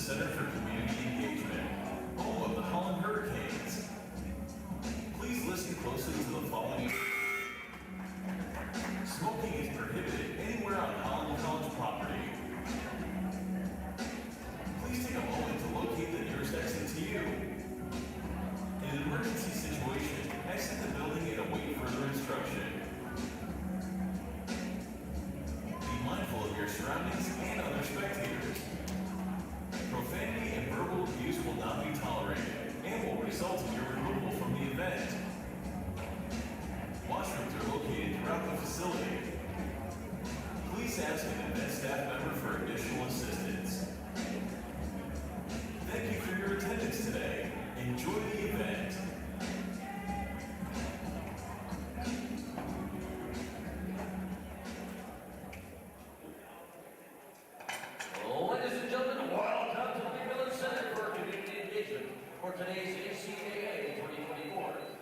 Center for Community Engagement, home of the Holland Hurricanes. Please listen closely to the following. Smoking is prohibited anywhere on Holland College property. Please take a moment to locate the nearest exit to you. In an emergency situation, exit the building and await further instruction. Be mindful of your surroundings and other spectators. Profanity and verbal abuse will not be tolerated and will result in your removal from the event. Washrooms are located throughout the facility. Please ask an event staff member for additional assistance. Thank you for your attendance today. Enjoy the event. Ladies and gentlemen, welcome to the Village Center for Community Engagement for today's ACAA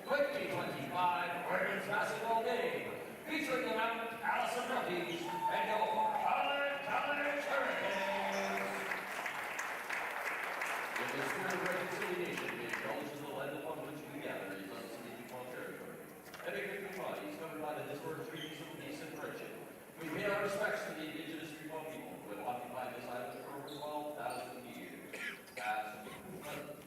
2024-2025 Women's Basketball Game, featuring the Mount Allison Rockies and your Holland College Hurricanes. In the spirit of reconciliation, we acknowledge the land upon which we gather is unceded territory. And a bodies covered by the historic treaties of peace and friendship. We pay our respects to the indigenous people who have occupied this island for over 12,000 years, past and present.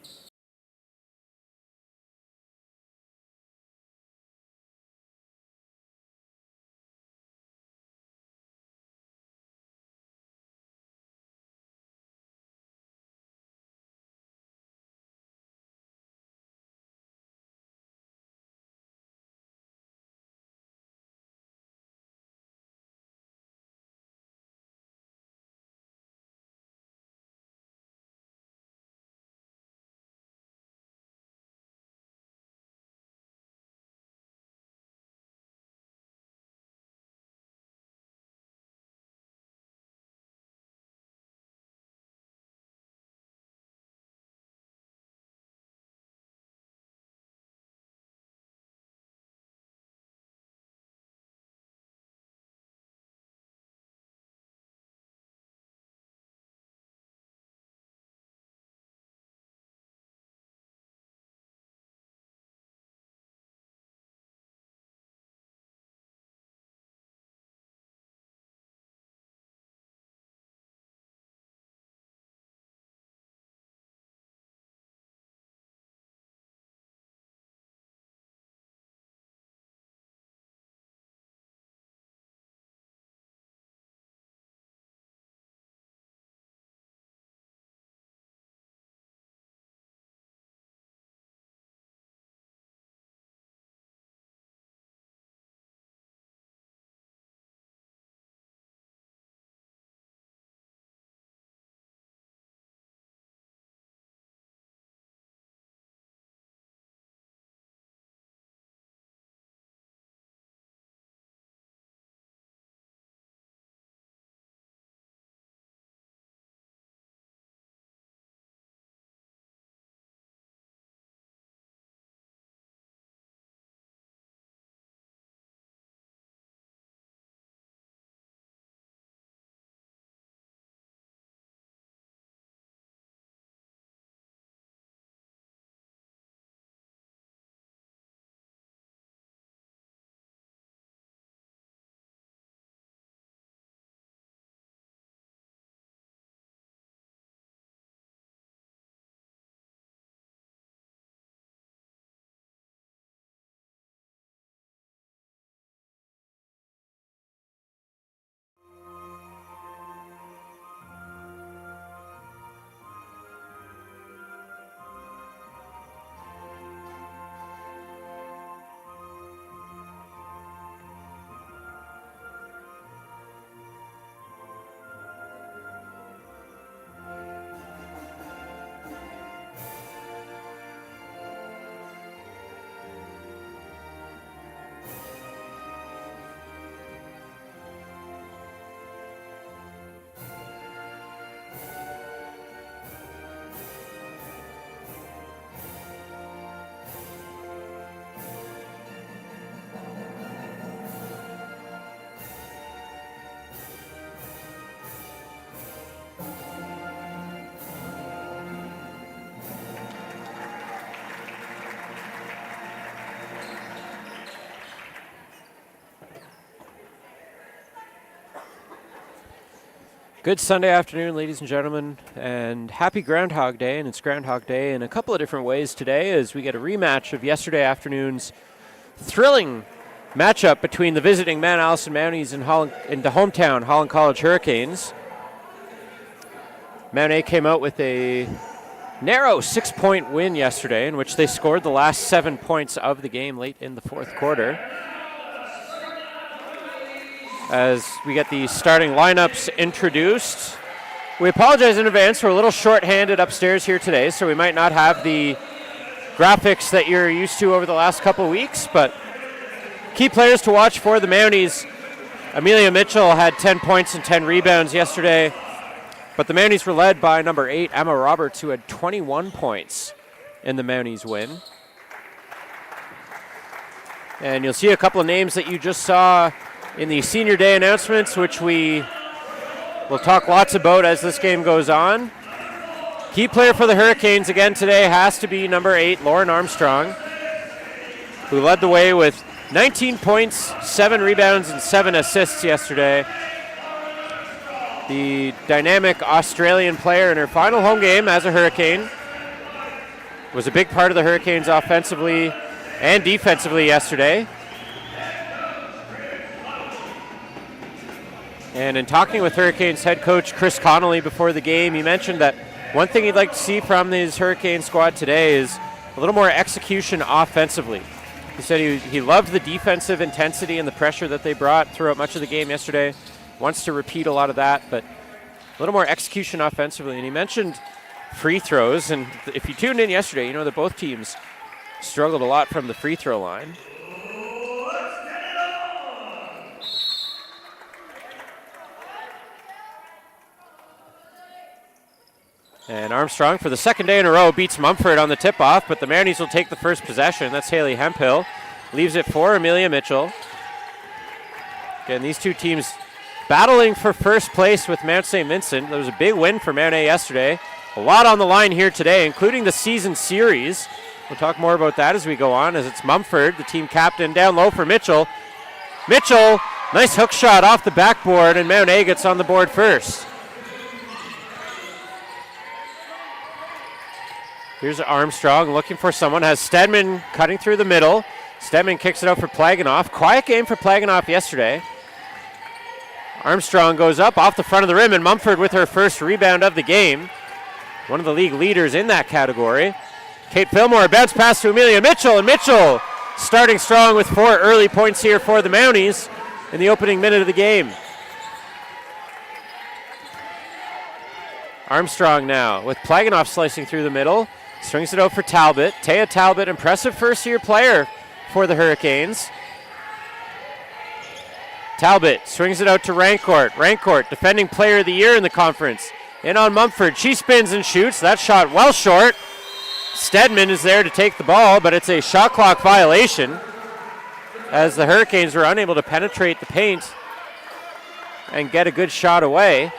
Good Sunday afternoon, ladies and gentlemen, and happy Groundhog Day. And it's Groundhog Day in a couple of different ways today as we get a rematch of yesterday afternoon's thrilling matchup between the visiting Mount Allison Mounties and the hometown Holland College Hurricanes. Mount A came out with a narrow 6-point win yesterday in which they scored the last 7 points of the game late in the fourth quarter. As we get the starting lineups introduced, we apologize in advance. We're a little short-handed upstairs here today, so we might not have the graphics that you're used to over the last couple weeks, but key players to watch for the Mounties. Amelia Mitchell had 10 points and 10 rebounds yesterday, but the Mounties were led by number 8, Emma Roberts, who had 21 points in the Mounties win. And you'll see a couple of names that you just saw in the senior day announcements, which we will talk lots about as this game goes on. Key player for the Hurricanes again today has to be number 8, Lauren Armstrong, who led the way with 19 points, 7 rebounds, and 7 assists yesterday. The dynamic Australian player in her final home game as a Hurricane was a big part of the Hurricanes offensively and defensively yesterday. And in talking with Hurricanes head coach Chris Connolly before the game, he mentioned that one thing he'd like to see from his Hurricane squad today is a little more execution offensively. He said he loved the defensive intensity and the pressure that they brought throughout much of the game yesterday. Wants to repeat a lot of that, but a little more execution offensively. And he mentioned free throws. And if you tuned in yesterday, you know that both teams struggled a lot from the free throw line. And Armstrong, for the second day in a row, beats Mumford on the tip-off, but the Mounties will take the first possession. That's Haley Hemphill. Leaves it for Amelia Mitchell. Again, these two teams battling for first place with Mount St. Vincent. There was a big win for Mount A yesterday. A lot on the line here today, including the season series. We'll talk more about that as we go on, as it's Mumford, the team captain, down low for Mitchell. Mitchell, nice hook shot off the backboard, and Mount A gets on the board first. Here's Armstrong looking for someone. Has Stedman cutting through the middle. Stedman kicks it out for Plaganoff. Quiet game for Plaganoff yesterday. Armstrong goes up off the front of the rim, and Mumford with her first rebound of the game. One of the league leaders in that category. Kate Fillmore, bounce pass to Amelia Mitchell, and Mitchell starting strong with 4 early points here for the Mounties in the opening minute of the game. Armstrong now with Plaganoff slicing through the middle. Swings it out for Talbot. Taya Talbot, impressive first-year player for the Hurricanes. Talbot swings it out to Rancourt. Rancourt, defending player of the year in the conference. In on Mumford. She spins and shoots. That shot well short. Stedman is there to take the ball, but it's a shot clock violation as the Hurricanes were unable to penetrate the paint and get a good shot away.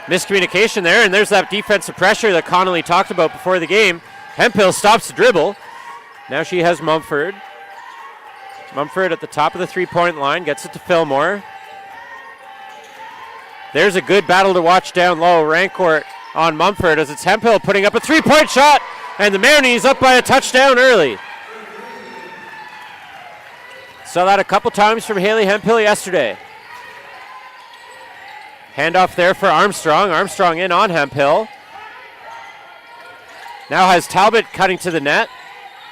Miscommunication there, and there's that defensive pressure that Connolly talked about before the game. Hemphill stops the dribble. Now she has Mumford. Mumford at the top of the three-point line, gets it to Fillmore. There's a good battle to watch down low. Rancourt on Mumford as it's Hemphill putting up a three-point shot, and the Mounties up by a touchdown early. Saw that a couple times from Haley Hemphill yesterday. Handoff there for Armstrong. Armstrong in on Hemphill. Now has Talbot cutting to the net.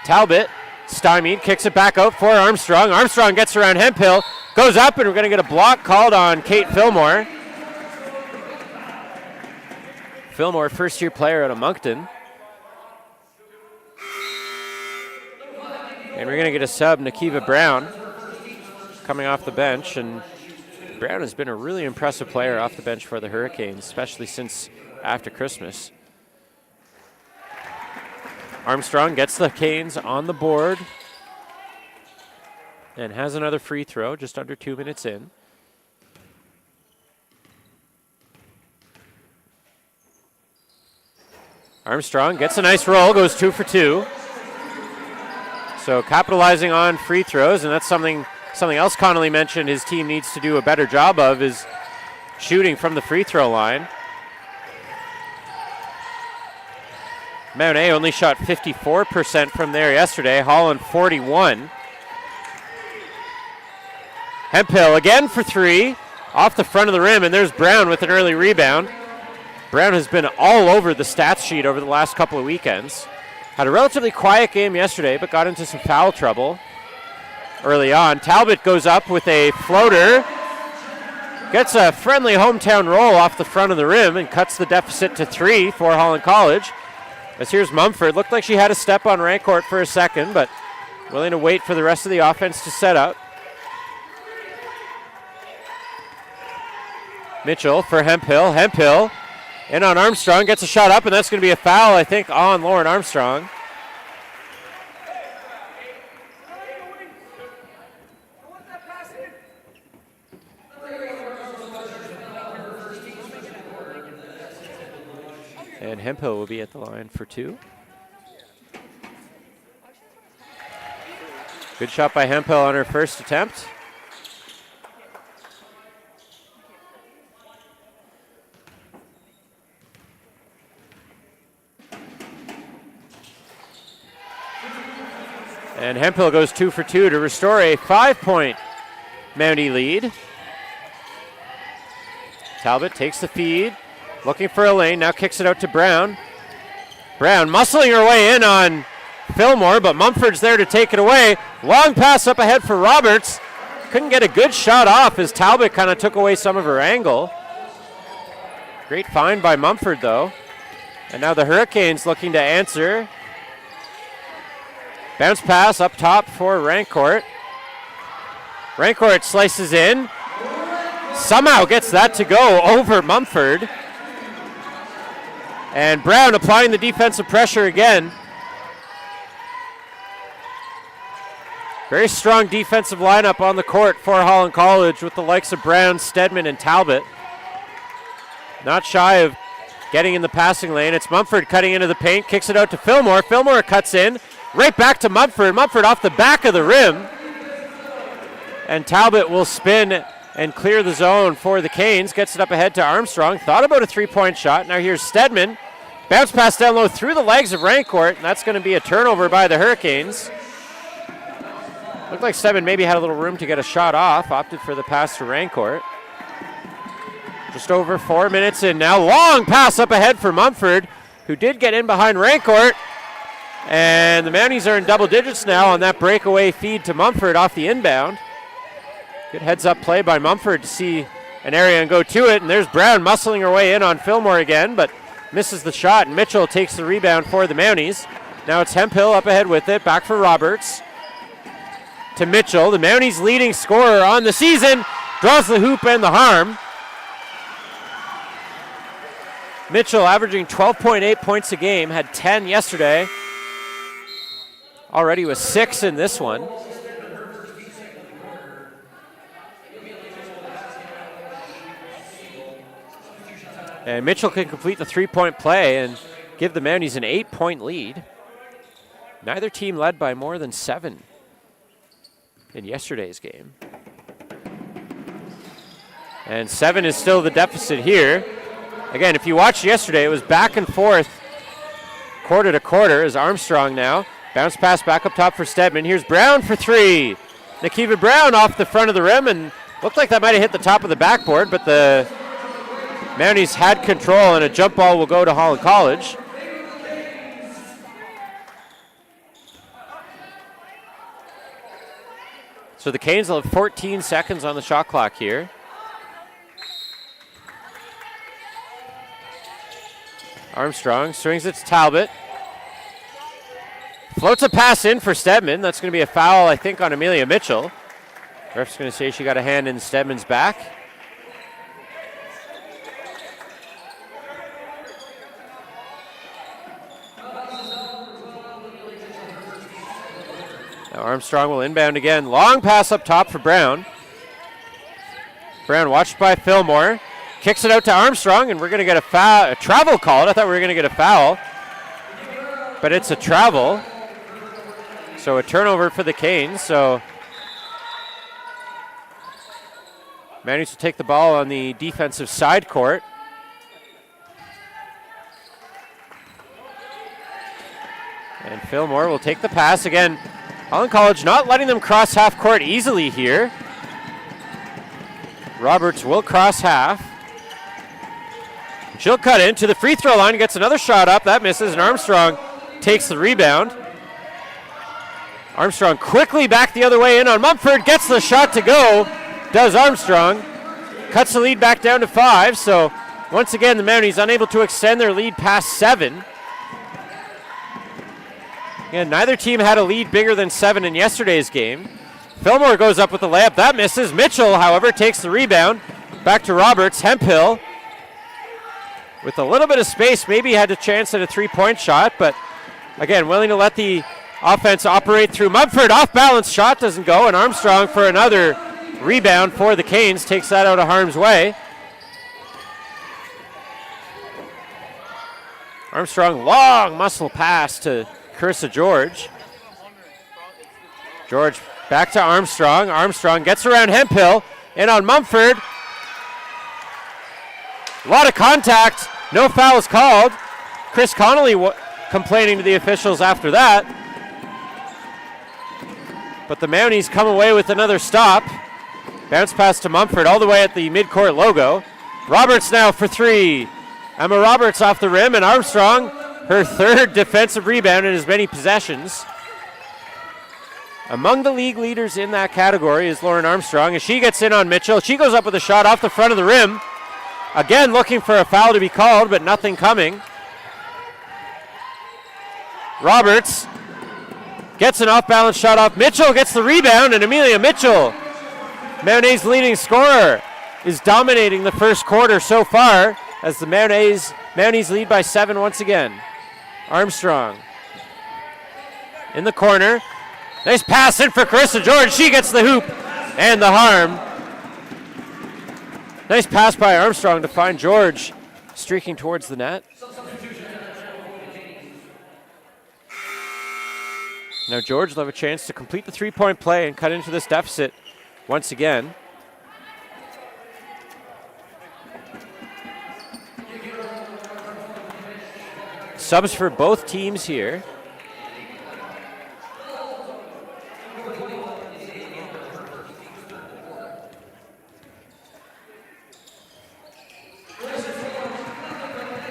Talbot, stymied, kicks it back out for Armstrong. Armstrong gets around Hemphill, goes up, and we're going to get a block called on Kate Fillmore. Fillmore, first-year player out of Moncton. And we're going to get a sub, Nakiva Brown, coming off the bench. And Brown has been a really impressive player off the bench for the Hurricanes, especially since after Christmas. Armstrong gets the Canes on the board and has another free throw just under 2 minutes in. Armstrong gets a nice roll, goes 2 for 2. So capitalizing on free throws, and that's something else Connolly mentioned his team needs to do a better job of, is shooting from the free throw line. Mount A only shot 54% from there yesterday. Holland 41. Hemphill again for three. Off the front of the rim, and there's Brown with an early rebound. Brown has been all over the stats sheet over the last couple of weekends. Had a relatively quiet game yesterday, but got into some foul trouble early on. Talbot goes up with a floater. Gets a friendly hometown roll off the front of the rim and cuts the deficit to 3 for Holland College. As here's Mumford. Looked like she had a step on Rancourt for a second, but willing to wait for the rest of the offense to set up. Mitchell for Hemphill. Hemphill in on Armstrong. Gets a shot up, and that's going to be a foul, I think, on Lauren Armstrong. And Hemphill will be at the line for 2. Good shot by Hemphill on her first attempt. And Hemphill goes 2 for 2 to restore a 5-point Mountie lead. Talbot takes the feed, looking for a lane, now kicks it out to Brown. Brown muscling her way in on Fillmore, but Mumford's there to take it away. Long pass up ahead for Roberts. Couldn't get a good shot off as Talbot kind of took away some of her angle. Great find by Mumford, though. And now the Hurricanes looking to answer. Bounce pass up top for Rancourt. Rancourt slices in. Somehow gets that to go over Mumford. And Brown applying the defensive pressure again. Very strong defensive lineup on the court for Holland College with the likes of Brown, Stedman, and Talbot. Not shy of getting in the passing lane. It's Mumford cutting into the paint, kicks it out to Fillmore. Fillmore cuts in. Right back to Mumford. Mumford off the back of the rim. And Talbot will spin and clear the zone for the Canes. Gets it up ahead to Armstrong. Thought about a three-point shot. Now here's Stedman. Bounce pass down low through the legs of Rancourt. And that's going to be a turnover by the Hurricanes. Looked like Stedman maybe had a little room to get a shot off. Opted for the pass to Rancourt. Just over 4 minutes in now. Long pass up ahead for Mumford, who did get in behind Rancourt. And the Mounties are in double digits now on that breakaway feed to Mumford off the inbound. Good heads-up play by Mumford to see an area and go to it. And there's Brown muscling her way in on Fillmore again, but misses the shot. And Mitchell takes the rebound for the Mounties. Now it's Hemphill up ahead with it. Back for Roberts. To Mitchell, the Mounties' leading scorer on the season. Draws the hoop and the harm. Mitchell averaging 12.8 points a game. Had 10 yesterday. Already with 6 in this one. And Mitchell can complete the three-point play and give the Mounties an 8-point lead. Neither team led by more than 7 in yesterday's game. And 7 is still the deficit here. Again, if you watched yesterday, it was back and forth quarter to quarter as Armstrong now. Bounce pass back up top for Stedman. Here's Brown for 3. Nakiva Brown off the front of the rim, and looked like that might have hit the top of the backboard, but the Mounties had control, and a jump ball will go to Holland College. So the Canes will have 14 seconds on the shot clock here. Armstrong swings it to Talbot. Floats a pass in for Stedman. That's going to be a foul, I think, on Amelia Mitchell. Ref's going to say she got a hand in Stedman's back. Now Armstrong will inbound again. Long pass up top for Brown. Brown watched by Fillmore. Kicks it out to Armstrong, and we're going to get a foul, a travel call. I thought we were going to get a foul, but it's a travel. So a turnover for the Canes. So Mounties will take the ball on the defensive side court. And Fillmore will take the pass. Again, Holland College not letting them cross half court easily here. Roberts will cross half. She'll cut into the free throw line, gets another shot up. That misses, and Armstrong takes the rebound. Armstrong quickly back the other way in on Mumford, gets the shot to go. Does Armstrong. Cuts the lead back down to 5. So once again, the Mounties unable to extend their lead past 7. Again, neither team had a lead bigger than 7 in yesterday's game. Fillmore goes up with the layup. That misses. Mitchell, however, takes the rebound. Back to Roberts. Hemphill with a little bit of space, maybe had a chance at a three-point shot, but again, willing to let the offense operate through Mumford. Off-balance shot doesn't go, and Armstrong for another rebound for the Canes takes that out of harm's way. Armstrong, long muscle pass to Carissa George. George back to Armstrong. Armstrong gets around Hemphill, and on Mumford. A lot of contact, no fouls called. Chris Connolly complaining to the officials after that. But the Mounties come away with another stop. Bounce pass to Mumford all the way at the midcourt logo. Roberts now for 3. Emma Roberts off the rim, and Armstrong, her 3rd defensive rebound in as many possessions. Among the league leaders in that category is Lauren Armstrong, as she gets in on Mitchell. She goes up with a shot off the front of the rim. Again, looking for a foul to be called, but nothing coming. Roberts gets an off-balance shot off. Mitchell gets the rebound, and Amelia Mitchell, Mounties' leading scorer, is dominating the first quarter so far as the Mounties lead by 7 once again. Armstrong in the corner. Nice pass in for Carissa George. She gets the hoop and the harm. Nice pass by Armstrong to find George streaking towards the net. Now George will have a chance to complete the three-point play and cut into this deficit once again. Subs for both teams here.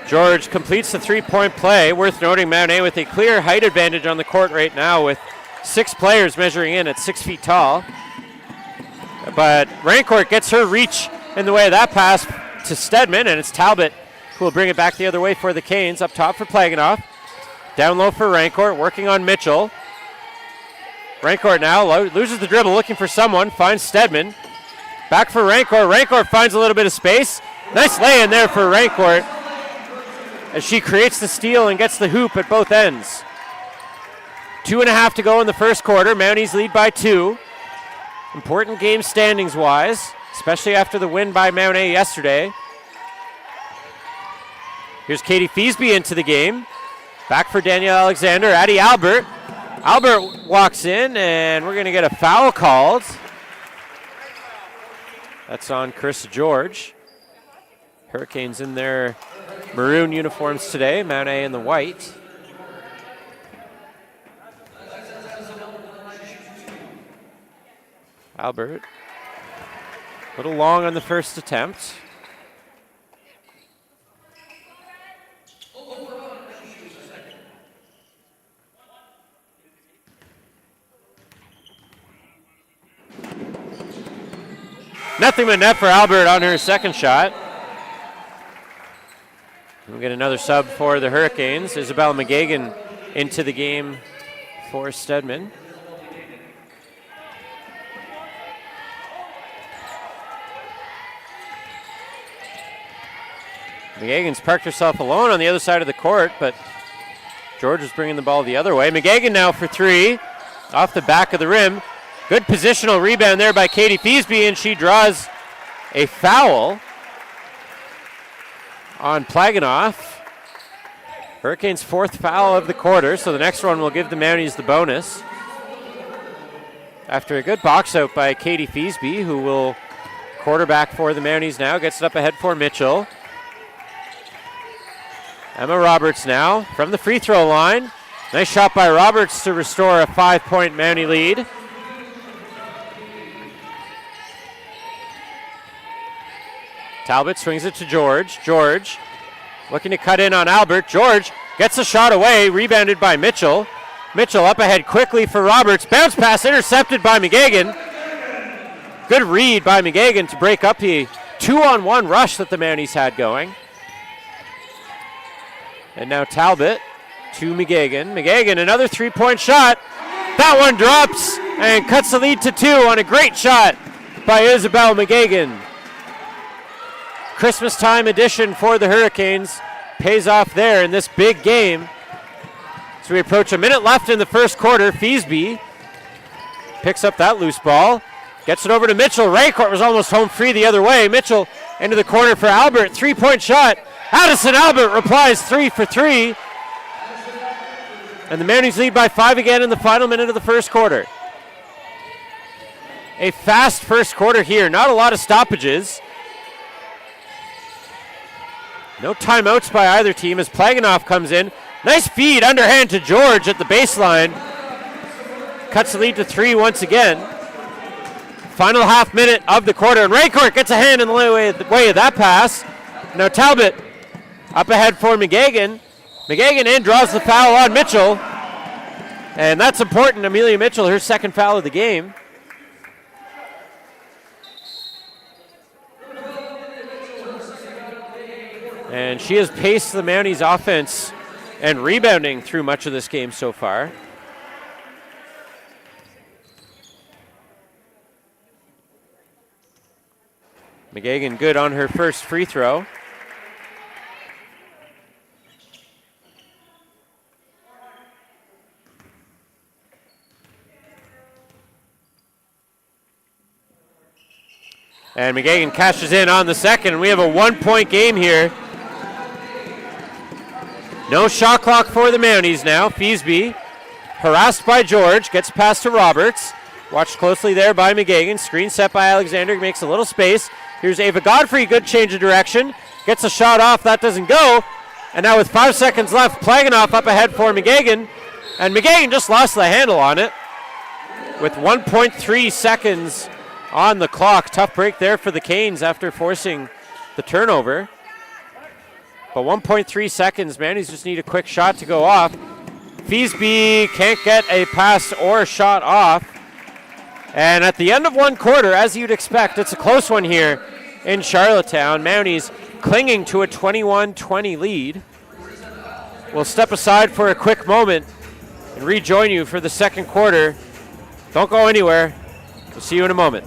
George completes the three-point play. Worth noting, Mount A with a clear height advantage on the court right now with 6 players measuring in at 6 feet tall. But Rancourt gets her reach in the way of that pass to Stedman, and it's Talbot who will bring it back the other way for the Canes. Up top for Plaganoff. Down low for Rancourt, working on Mitchell. Rancourt now loses the dribble, looking for someone, finds Stedman. Back for Rancourt. Rancourt finds a little bit of space. Nice lay in there for Rancourt as she creates the steal and gets the hoop at both ends. 2.5 to go in the first quarter. Mounties lead by 2. Important game standings-wise, especially after the win by Mount A yesterday. Here's Katie Feasby into the game. Back for Danielle Alexander. Addie Albert. Albert walks in, and we're going to get a foul called. That's on Carissa George. Hurricanes in their maroon uniforms today. Mount A in the white. Albert. A little long on the first attempt. Nothing but net for Albert on her second shot. We'll get another sub for the Hurricanes. Isabella McGagan into the game for Stedman. McGagan's parked herself alone on the other side of the court, but George is bringing the ball the other way. McGagan now for 3, off the back of the rim. Good positional rebound there by Katie Feasby, and she draws a foul on Plaganoff. Hurricanes' 4th foul of the quarter, so the next one will give the Mounties the bonus. After a good box out by Katie Feasby, who will Quarterback for the Mounties now. Gets it up ahead for Mitchell. Emma Roberts now from the free throw line. Nice shot by Roberts to restore a 5-point Mountie lead. Talbot swings it to George. George looking to cut in on Albert. George gets a shot away, rebounded by Mitchell. Mitchell up ahead quickly for Roberts. Bounce pass intercepted by McGagan. Good read by McGagan to break up the 2-on-1 rush that the Mounties had going. And now Talbot to McGagan. McGagan, another 3-point shot. That one drops and cuts the lead to 2 on a great shot by Isabel McGagan. Christmas time edition for the Hurricanes pays off there in this big game. So we approach a minute left in the first quarter. Feasby picks up that loose ball. Gets it over to Mitchell. Raycourt was almost home free the other way. Mitchell into the corner for Albert. 3-point shot. Addison Albert replies 3 for 3. And the Mounties lead by 5 again in the final minute of the first quarter. A fast first quarter here. Not a lot of stoppages. No timeouts by either team as Plaganoff comes in. Nice feed underhand to George at the baseline. Cuts the lead to 3 once again. Final half minute of the quarter, and Raycourt gets a hand in the way of that pass. Now Talbot up ahead for McGagan. McGagan in, draws the foul on Mitchell. And that's important. Amelia Mitchell, her second foul of the game. And she has paced the Mounties offense and rebounding through much of this game so far. McGagan good on her first free throw. And McGagan cashes in on the second, and we have a 1-point game here. No shot clock for the Mounties now. Feasby harassed by George, gets past to Roberts. Watched closely there by McGagan. Screen set by Alexander, makes a little space. Here's Ava Godfrey, good change of direction. Gets a shot off, that doesn't go. And now with 5 seconds left, Plaganoff up ahead for McGagan. And McGagan just lost the handle on it. With 1.3 seconds on the clock. Tough break there for the Canes after forcing the turnover. But 1.3 seconds, Mounties just need a quick shot to go off. Feasby can't get a pass or a shot off. And at the end of one quarter, as you'd expect, it's a close one here in Charlottetown. Mounties clinging to a 21-20 lead. We'll step aside for a quick moment and rejoin you for the second quarter. Don't go anywhere. We'll see you in a moment.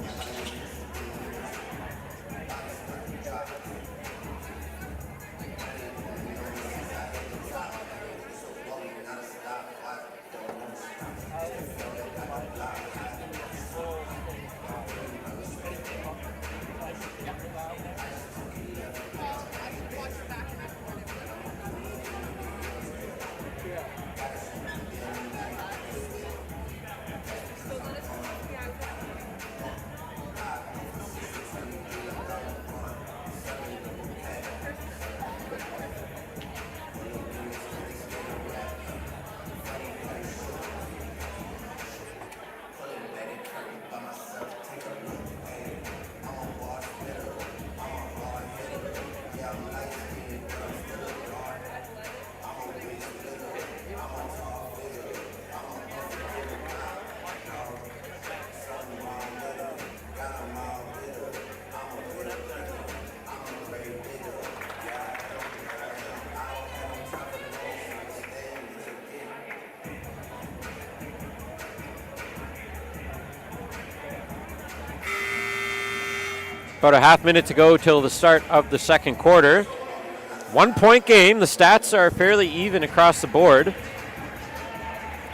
About a half minute to go till the start of the second quarter. 1-point game. The stats are fairly even across the board.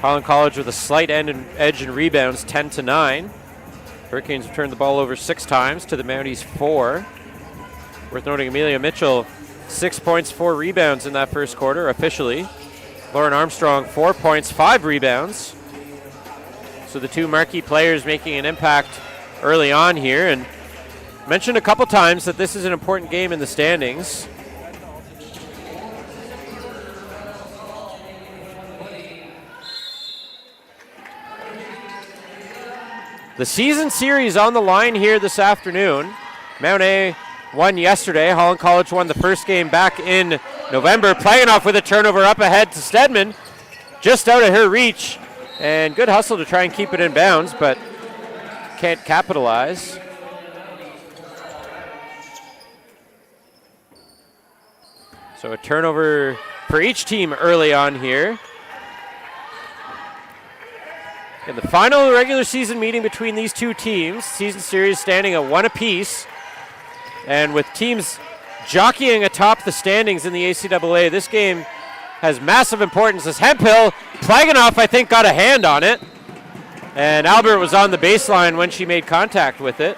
Holland College with a slight edge in rebounds, 10-9. Hurricanes have turned the ball over 6 times to the Mounties 4. Worth noting, Amelia Mitchell, 6 points, 4 rebounds in that first quarter officially. Lauren Armstrong, 4 points, 5 rebounds. So the two marquee players making an impact early on here, and mentioned a couple times that this is an important game in the standings. The season series on the line here this afternoon. Mount A won yesterday. Holland College won the first game back in November. Plaganoff with a turnover up ahead to Stedman. Just out of her reach. And good hustle to try and keep it in bounds, but can't capitalize. So a turnover for each team early on here. In the final regular season meeting between these two teams, season series standing at 1 apiece. And with teams jockeying atop the standings in the ACAA, this game has massive importance as Hemphill, Plaganoff, I think, got a hand on it. And Albert was on the baseline when she made contact with it.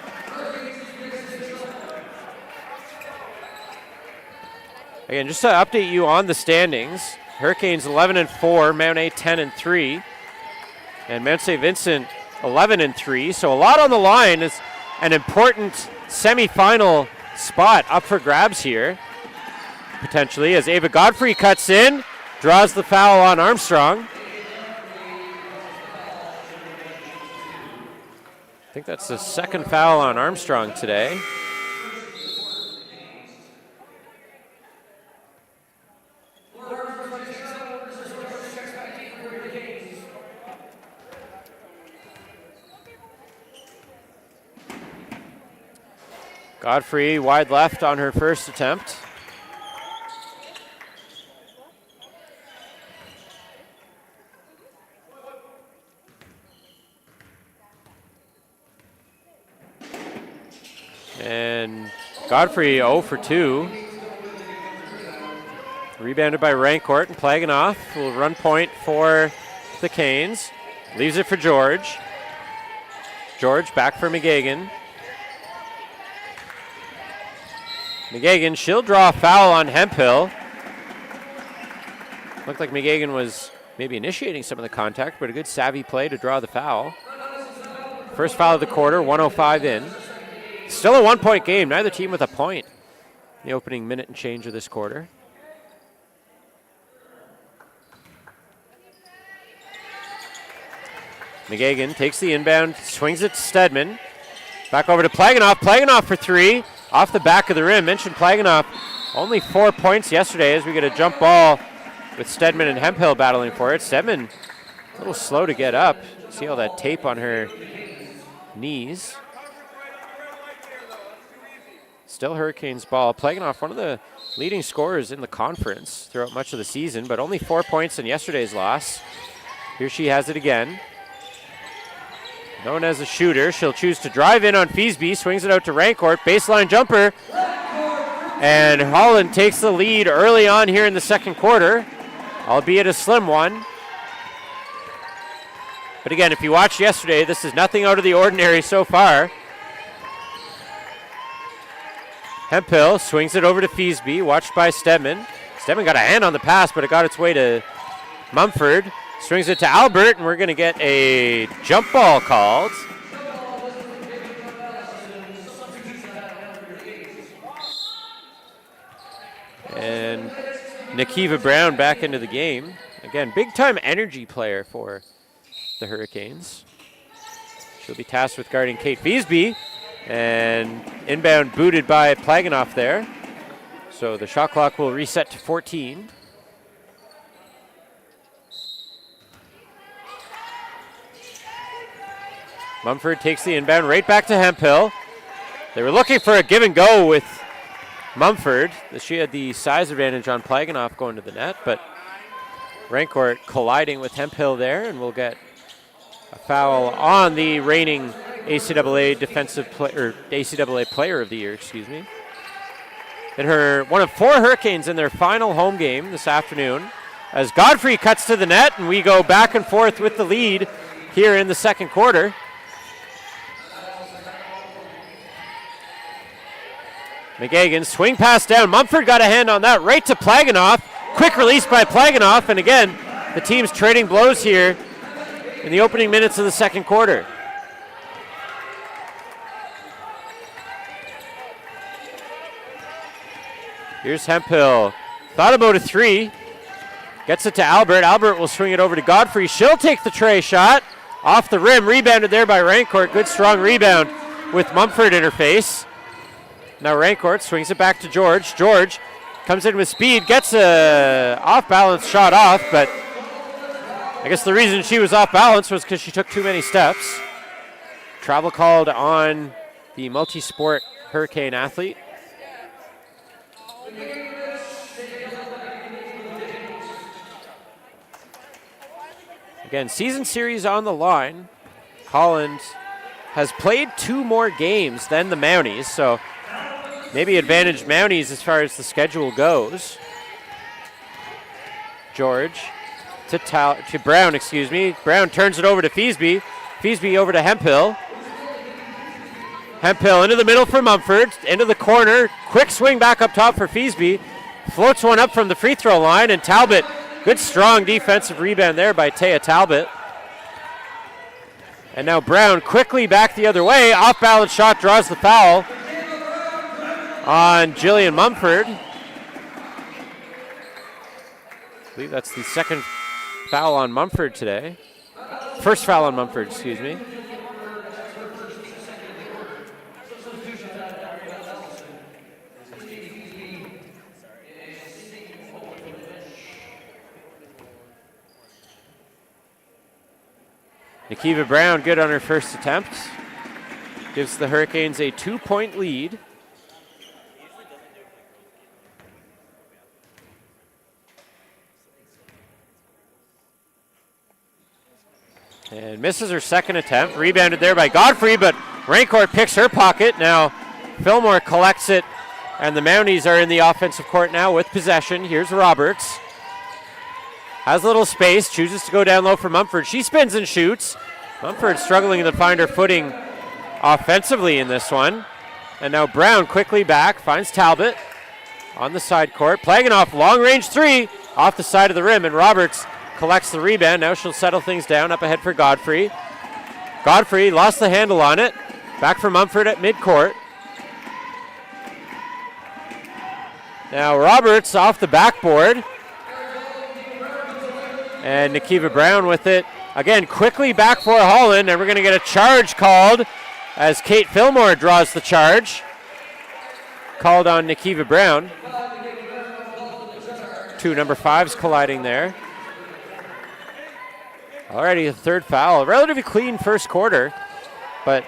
Again, just to update you on the standings, Hurricanes 11-4, Mount A 10-3. And Mount St. Vincent 11-3, so a lot on the line. Is an important semifinal spot up for grabs here, potentially, as Ava Godfrey cuts in, draws the foul on Armstrong. I think that's the second foul on Armstrong today. Godfrey wide left on her first attempt. And Godfrey 0 for 2. Rebounded by Rancourt, and Plaganoff will run point for the Canes. Leaves it for George. George back for McGagan. McGagan, she'll draw a foul on Hemphill. Looked like McGagan was maybe initiating some of the contact, but a good savvy play to draw the foul. First foul of the quarter, 1:05 in. Still a 1-point game, neither team with a point in the opening minute and change of this quarter. McGagan takes the inbound, swings it to Stedman. Back over to Plaganoff. Plaganoff for 3. Off the back of the rim. Mentioned Plaganoff, only 4 points yesterday as we get a jump ball with Stedman and Hemphill battling for it. Stedman a little slow to get up. See all that tape on her knees. Still Hurricanes ball. Plaganoff, one of the leading scorers in the conference throughout much of the season, but only 4 points in yesterday's loss. Here she has it again. Known as a shooter, she'll choose to drive in on Feasby, swings it out to Rancourt, baseline jumper. And Holland takes the lead early on here in the second quarter, albeit a slim one. But again, if you watched yesterday, this is nothing out of the ordinary so far. Hemphill swings it over to Feasby, watched by Stedman. Stedman got a hand on the pass, but it got its way to Mumford. Swings it to Albert, and we're going to get a jump ball called. And Nikiva Brown back into the game. Again, big-time energy player for the Hurricanes. She'll be tasked with guarding Kate Feasby. And inbound booted by Plaganoff there. So the shot clock will reset to 14. Mumford takes the inbound right back to Hemphill. They were looking for a give and go with Mumford. She had the size advantage on Plaganoff going to the net, but Rancourt colliding with Hemphill there, and we'll get a foul on the reigning ACAA ACAA Player of the Year, excuse me. And one of 4 Hurricanes in their final home game this afternoon, as Godfrey cuts to the net, and we go back and forth with the lead here in the second quarter. McGagan, swing pass down. Mumford got a hand on that right to Plaganoff. Quick release by Plaganoff, and again, the team's trading blows here in the opening minutes of the second quarter. Here's Hemphill. Thought about a three. Gets it to Albert. Albert will swing it over to Godfrey. She'll take the tray shot. Off the rim. Rebounded there by Rancourt. Good strong rebound with Mumford in her face. Now Rancourt swings it back to George. George comes in with speed. Gets a off-balance shot off, but I guess the reason she was off balance was because she took too many steps. Travel called on the multi-sport Hurricane athlete. Again, season series on the line. Holland has played 2 more games than the Mounties, so maybe advantage Mounties as far as the schedule goes. George to Brown, excuse me. Brown turns it over to Feasby. Feasby over to Hemphill. Hemphill into the middle for Mumford. Into the corner. Quick swing back up top for Feasby. Floats one up from the free throw line, and Talbot, good strong defensive rebound there by Taya Talbot. And now Brown quickly back the other way. Off balance shot draws the foul on Jillian Mumford. I believe that's the second foul on Mumford today. First foul on Mumford, excuse me. Nikiva Brown good on her first attempt. Gives the Hurricanes a 2-point lead. And misses her second attempt. Rebounded there by Godfrey, but Rancourt picks her pocket. Now Fillmore collects it, and the Mounties are in the offensive court now with possession. Here's Roberts. Has a little space, chooses to go down low for Mumford. She spins and shoots. Mumford struggling to find her footing offensively in this one. And now Brown quickly back, finds Talbot on the side court. Plaganoff, long range three, off the side of the rim, and Roberts collects the rebound. Now she'll settle things down up ahead for Godfrey. Godfrey lost the handle on it. Back for Mumford at midcourt. Now Roberts off the backboard. And Nikiva Brown with it. Again, quickly back for Holland, and we're going to get a charge called as Kate Fillmore draws the charge. Called on Nikiva Brown. 2 number 5s colliding there. Already a third foul. Relatively clean first quarter, but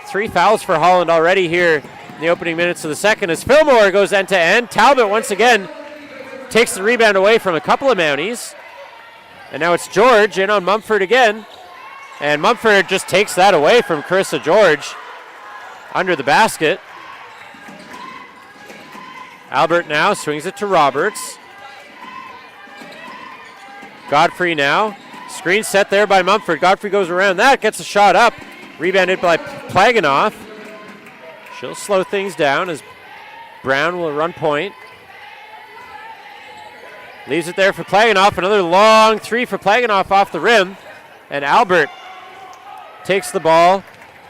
3 fouls for Holland already here in the opening minutes of the second as Fillmore goes end to end. Talbot once again takes the rebound away from a couple of Mounties. And now it's George in on Mumford again. And Mumford just takes that away from Carissa George under the basket. Albert now swings it to Roberts. Godfrey now. Screen set there by Mumford. Godfrey goes around that, gets a shot up. Rebounded by Plaganoff. She'll slow things down as Brown will run point. Leaves it there for Plaganoff. Another long three for Plaganoff off the rim. And Albert takes the ball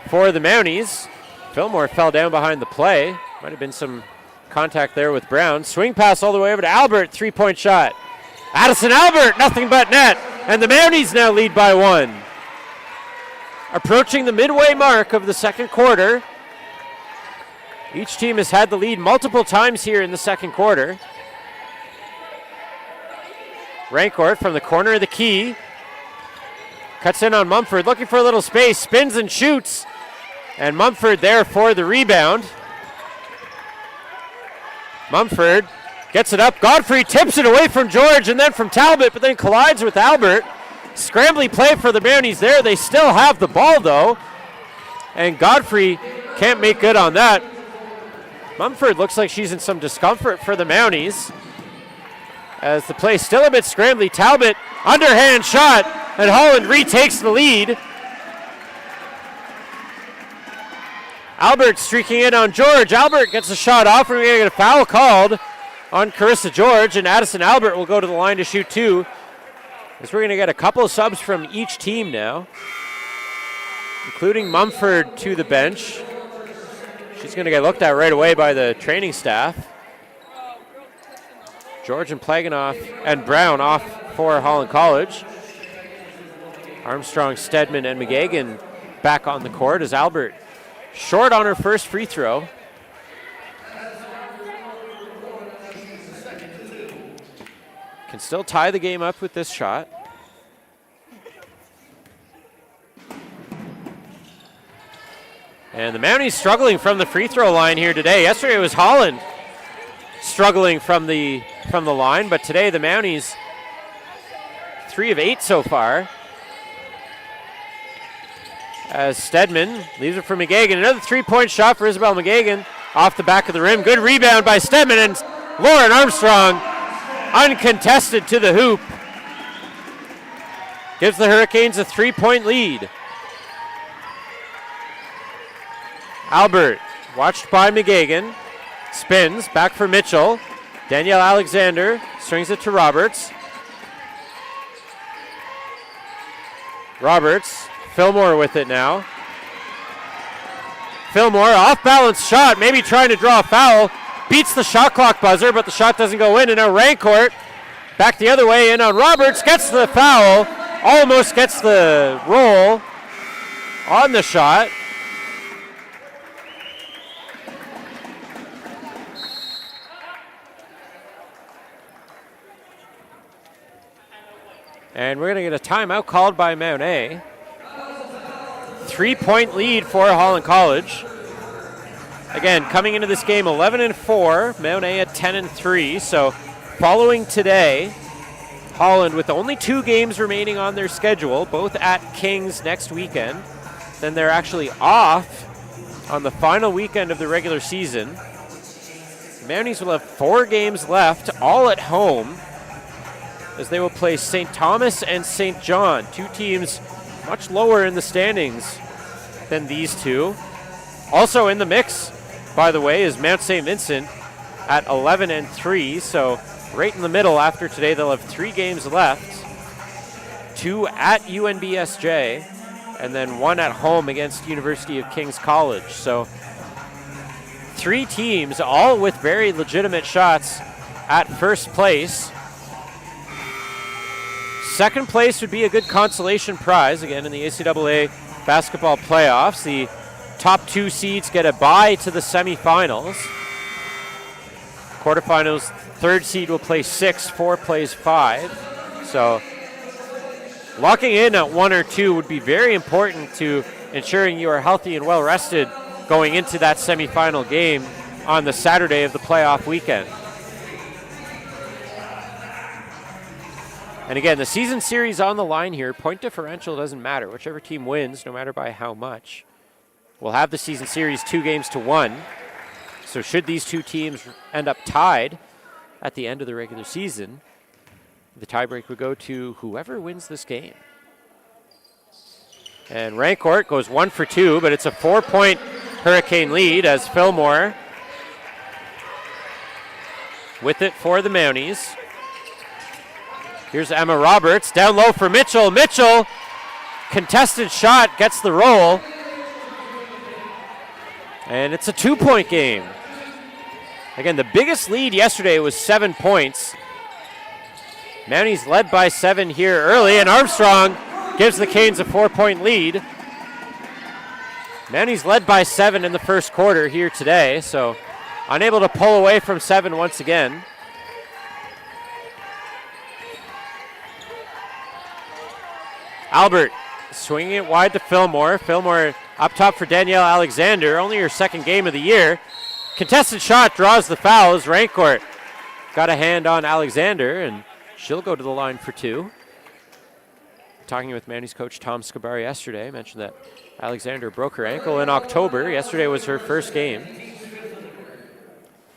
for the Mounties. Fillmore fell down behind the play. Might have been some contact there with Brown. Swing pass all the way over to Albert. 3-point shot. Addison Albert, nothing but net. And the Mounties now lead by 1. Approaching the midway mark of the second quarter. Each team has had the lead multiple times here in the second quarter. Rancourt from the corner of the key. Cuts in on Mumford, looking for a little space, spins and shoots. And Mumford there for the rebound. Mumford gets it up. Godfrey tips it away from George and then from Talbot, but then collides with Albert. Scrambly play for the Mounties there. They still have the ball, though. And Godfrey can't make good on that. Mumford looks like she's in some discomfort for the Mounties. As the play still a bit scrambly. Talbot, underhand shot, and Holland retakes the lead. Albert streaking in on George. Albert gets a shot off. We're going to get a foul called on Carissa George, and Addison Albert will go to the line to shoot 2. As we're going to get a couple of subs from each team now, including Mumford to the bench. She's going to get looked at right away by the training staff. George and Plaganoff and Brown off for Holland College. Armstrong, Stedman, and McGagan back on the court as Albert short on her first free throw. Can still tie the game up with this shot. And the Mounties struggling from the free throw line here today. Yesterday it was Holland struggling from the line, but today the Mounties 3 of 8 so far. As Stedman leaves it for McGagan. Another 3-point shot for Isabel McGagan off the back of the rim. Good rebound by Stedman, and Lauren Armstrong uncontested to the hoop. Gives the Hurricanes a 3-point lead. Albert, watched by McGagan, spins, back for Mitchell. Danielle Alexander strings it to Roberts. Roberts, Fillmore with it now. Fillmore, off-balance shot, maybe trying to draw a foul. Beats the shot clock buzzer, but the shot doesn't go in. And now Rancourt back the other way in on Roberts, gets the foul, almost gets the roll on the shot. And we're going to get a timeout called by Mount A. 3-point lead for Holland College. Again, coming into this game 11-4, Mount A at 10-3. So following today, Holland with only 2 games remaining on their schedule, both at Kings next weekend. Then they're actually off on the final weekend of the regular season. Mounties will have 4 games left, all at home, as they will play St. Thomas and St. John, 2 teams much lower in the standings than these two. Also in the mix, by the way, is Mount St. Vincent at 11-3, so right in the middle after today. They'll have 3 games left, 2 at UNBSJ, and then 1 at home against University of King's College. So 3 teams, all with very legitimate shots at first place. Second place would be a good consolation prize, again, in the ACAA basketball playoffs. The top 2 seeds get a bye to the semifinals. Quarterfinals, 3rd seed will play 6, 4 plays 5. So locking in at 1 or 2 would be very important to ensuring you are healthy and well rested going into that semifinal game on the Saturday of the playoff weekend. And again, the season series on the line here. Point differential doesn't matter. Whichever team wins, no matter by how much, will have the season series 2-1. So should these 2 teams end up tied at the end of the regular season, the tiebreak would go to whoever wins this game. And Rancourt goes 1 for 2, but it's a 4-point Hurricane lead as Fillmore with it for the Mounties. Here's Emma Roberts, down low for Mitchell. Mitchell, contested shot, gets the roll. And it's a 2-point game. Again, the biggest lead yesterday was 7 points. Mounties led by 7 here early, and Armstrong gives the Canes a 4-point lead. Mounties led by 7 in the first quarter here today, so unable to pull away from 7 once again. Albert swinging it wide to Fillmore. Fillmore up top for Danielle Alexander, only her 2nd game of the year. Contested shot draws the foul as Rancourt got a hand on Alexander, and she'll go to the line for 2. Talking with Mounties coach Tom Scabar yesterday, mentioned that Alexander broke her ankle in October. Yesterday was her first game.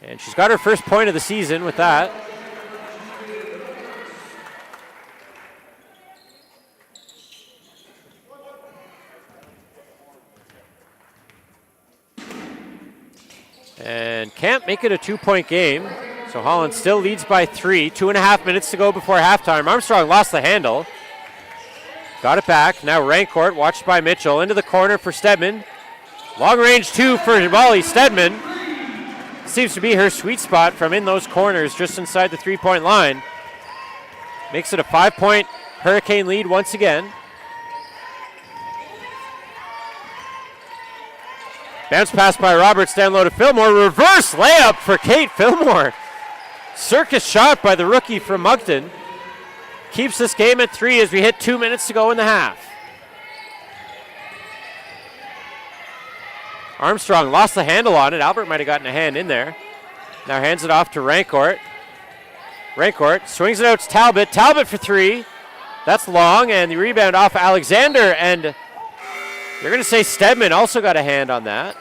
And she's got her first point of the season with that. And can't make it a 2-point game. So Holland still leads by 3. 2.5 minutes to go before halftime. Armstrong lost the handle. Got it back. Now Rancourt, watched by Mitchell. Into the corner for Stedman. Long range 2 for Molly Stedman. Seems to be her sweet spot from in those corners just inside the 3-point line. Makes it a 5-point Hurricane lead once again. Bounce pass by Roberts, down low to Fillmore. Reverse layup for Kate Fillmore. Circus shot by the rookie from Moncton. Keeps this game at 3 as we hit 2 minutes to go in the half. Armstrong lost the handle on it. Albert might have gotten a hand in there. Now hands it off to Rancourt. Rancourt swings it out to Talbot. Talbot for 3. That's long, and the rebound off Alexander, and you're going to say Stedman also got a hand on that.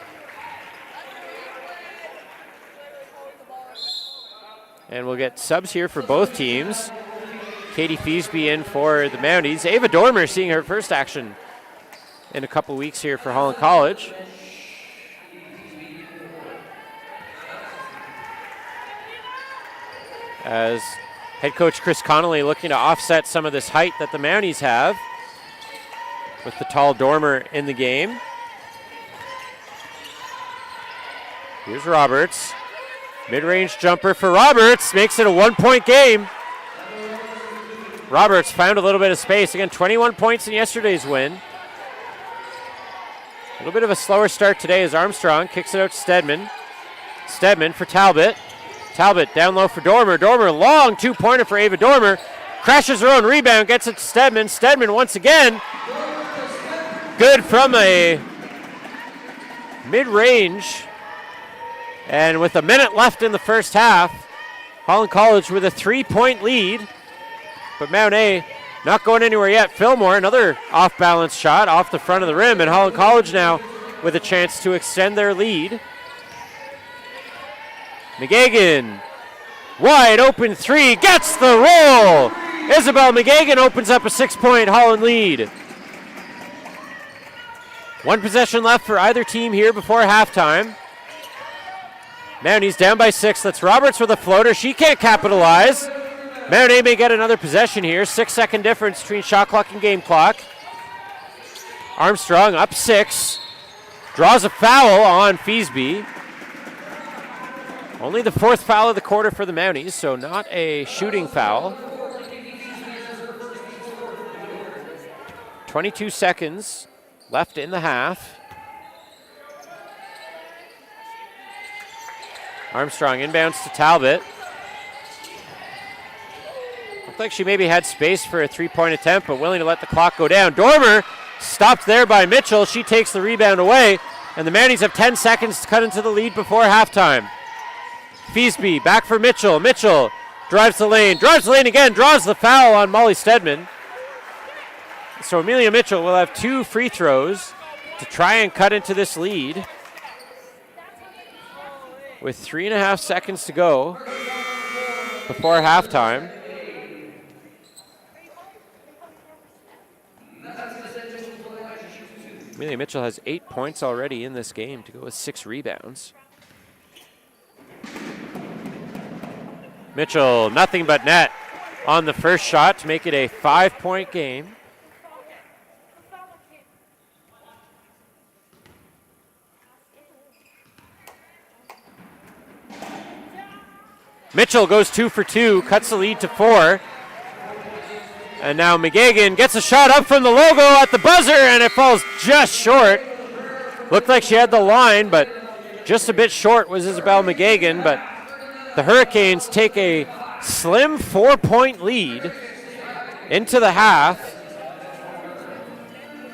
And we'll get subs here for both teams. Katie Feasby in for the Mounties. Ava Dormer seeing her first action in a couple weeks here for Holland College. As head coach Chris Connolly looking to offset some of this height that the Mounties have with the tall Dormer in the game. Here's Roberts. Mid-range jumper for Roberts. Makes it a 1-point game. Roberts found a little bit of space. Again, 21 points in yesterday's win. A little bit of a slower start today as Armstrong kicks it out to Stedman. Stedman for Talbot. Talbot down low for Dormer. Dormer, long 2-pointer for Ava Dormer. Crashes her own rebound, gets it to Stedman. Stedman once again. Good from a mid-range. And with a minute left in the first half, Holland College with a 3-point lead. But Mount A not going anywhere yet. Fillmore, another off-balance shot off the front of the rim. And Holland College now with a chance to extend their lead. McGagan, wide open 3, gets the roll. Isabel McGagan opens up a 6-point Holland lead. 1 possession left for either team here before halftime. Mounties down by 6. That's Roberts with a floater. She can't capitalize. Mount A may get another possession here. 6-second difference between shot clock and game clock. Armstrong up 6. Draws a foul on Feasby. Only the 4th foul of the quarter for the Mounties, so not a shooting foul. 22 seconds left in the half. Armstrong inbounds to Talbot. Looked like she maybe had space for a 3-point attempt, but willing to let the clock go down. Dormer stopped there by Mitchell. She takes the rebound away, and the Mounties have 10 seconds to cut into the lead before halftime. Feasby back for Mitchell. Mitchell drives the lane again, draws the foul on Molly Stedman. So Amelia Mitchell will have 2 free throws to try and cut into this lead. With 3.5 seconds to go before halftime. Amelia Mitchell has 8 points already in this game to go with 6 rebounds. Mitchell, nothing but net on the first shot to make it a 5-point game. Mitchell goes 2 for 2, cuts the lead to 4. And now McGagan gets a shot up from the logo at the buzzer, and it falls just short. Looked like she had the line, but just a bit short was Isabel McGagan. But the Hurricanes take a slim 4-point lead into the half.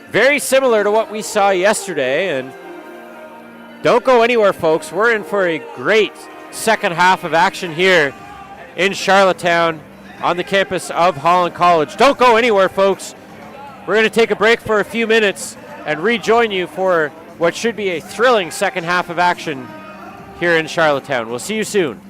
Very similar to what we saw yesterday. And don't go anywhere, folks. We're in for a great second half of action here in Charlottetown on the campus of Holland College. Don't go anywhere, folks. We're going to take a break for a few minutes and rejoin you for what should be a thrilling second half of action here in Charlottetown. We'll see you soon.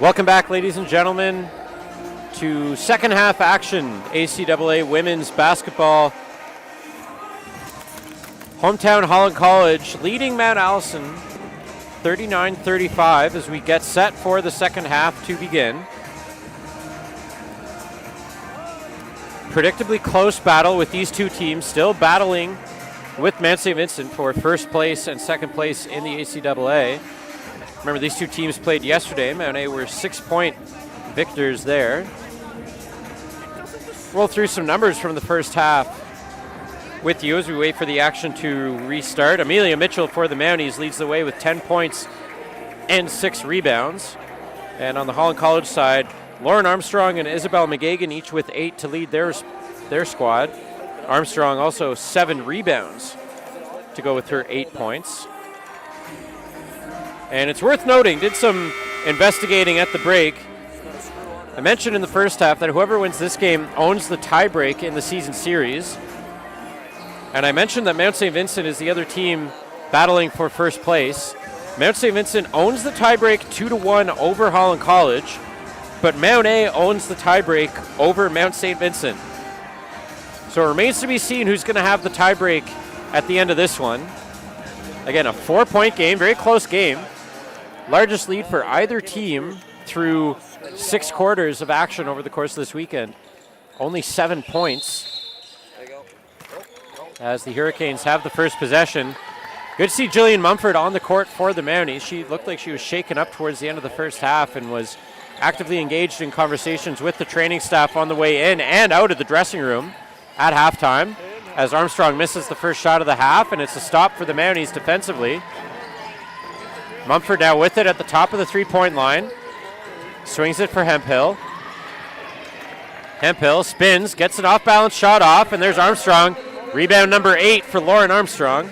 Welcome back, ladies and gentlemen, to second half action. ACAA women's basketball. Hometown Holland College leading Mount Allison 39-35 as we get set for the second half to begin. Predictably close battle with these two teams still battling with Mount St. Vincent for first place and second place in the ACAA. Remember, these two teams played yesterday. Mount A were 6-point victors there. Roll through some numbers from the first half with you as we wait for the action to restart. Amelia Mitchell for the Mounties leads the way with 10 points and 6 rebounds. And on the Holland College side, Lauren Armstrong and Isabel McGagan each with 8 to lead their squad. Armstrong also 7 rebounds to go with her 8 points. And it's worth noting, did some investigating at the break. I mentioned in the first half that whoever wins this game owns the tiebreak in the season series. And I mentioned that Mount St. Vincent is the other team battling for first place. Mount St. Vincent owns the tiebreak 2-1 over Holland College, but Mount A owns the tiebreak over Mount St. Vincent. So it remains to be seen who's going to have the tiebreak at the end of this one. Again, a 4-point game, very close game. Largest lead for either team through 6 quarters of action over the course of this weekend. Only 7 points as the Hurricanes have the first possession. Good to see Jillian Mumford on the court for the Mounties. She looked like she was shaken up towards the end of the first half and was actively engaged in conversations with the training staff on the way in and out of the dressing room at halftime, as Armstrong misses the first shot of the half, and it's a stop for the Mounties defensively. Mumford now with it at the top of the three-point line. Swings it for Hemphill. Hemphill spins, gets an off-balance shot off, and there's Armstrong. Rebound number 8 for Lauren Armstrong.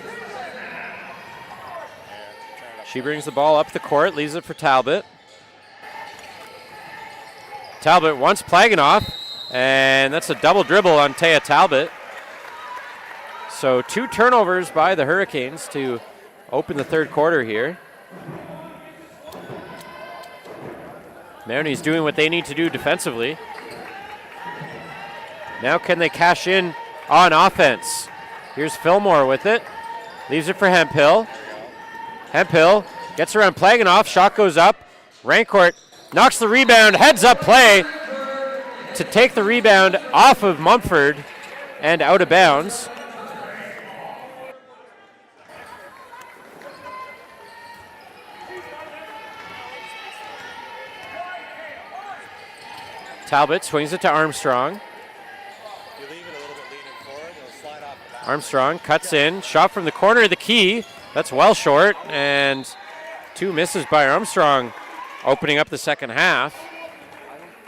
She brings the ball up the court, leaves it for Talbot. Talbot wants Plaganoff, and that's a double dribble on Taya Talbot. So 2 turnovers by the Hurricanes to open the third quarter here. Mounties doing what they need to do defensively. Now can they cash in on offense? Here's Fillmore with it. Leaves it for Hemphill. Hemphill gets around Plaganoff. Shot goes up. Rancourt knocks the rebound. Heads up play to take the rebound off of Mumford and out of bounds. Talbot swings it to Armstrong. Armstrong cuts in. Shot from the corner of the key. That's well short. And 2 misses by Armstrong opening up the second half.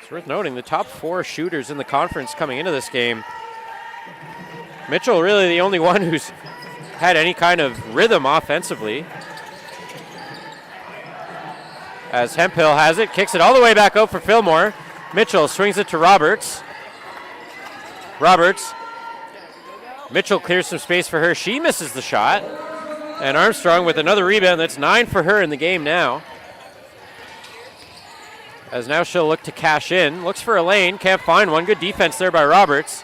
It's worth noting the top 4 shooters in the conference coming into this game. Mitchell really the only one who's had any kind of rhythm offensively. As Hemphill has it, kicks it all the way back out for Fillmore. Mitchell swings it to Roberts. Mitchell clears some space for her. She misses the shot. And Armstrong with another rebound. That's 9 for her in the game now. As now she'll look to cash in. Looks for a lane. Can't find one. Good defense there by Roberts.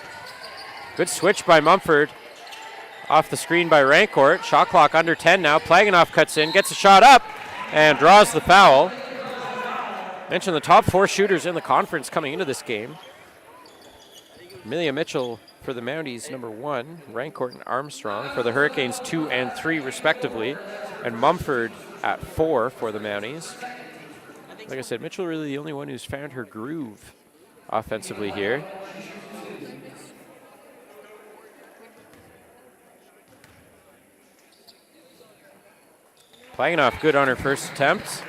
Good switch by Mumford. Off the screen by Rancourt. Shot clock under 10 now. Plaganoff cuts in. Gets a shot up. And draws the foul. Mentioned the top 4 shooters in the conference coming into this game. Amelia Mitchell for the Mounties, number 1. Rancourt and Armstrong for the Hurricanes, 2 and 3 respectively. And Mumford at 4 for the Mounties. Like I said, Mitchell really the only one who's found her groove offensively here. Plaganoff good on her first attempt.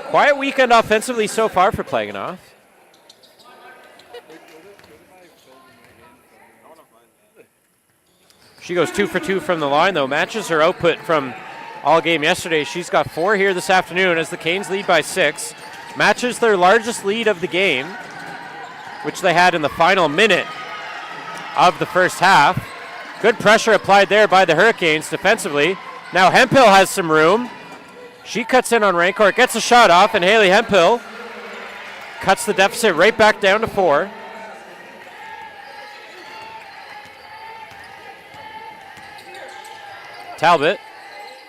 Quiet weekend offensively so far for Plaganoff. She goes 2 for 2 from the line, though. Matches her output from all game yesterday. She's got 4 here this afternoon as the Canes lead by 6. Matches their largest lead of the game, which they had in the final minute of the first half. Good pressure applied there by the Hurricanes defensively. Now Hemphill has some room. She cuts in on Rancourt, gets a shot off, and Haley Hemphill cuts the deficit right back down to 4. Talbot,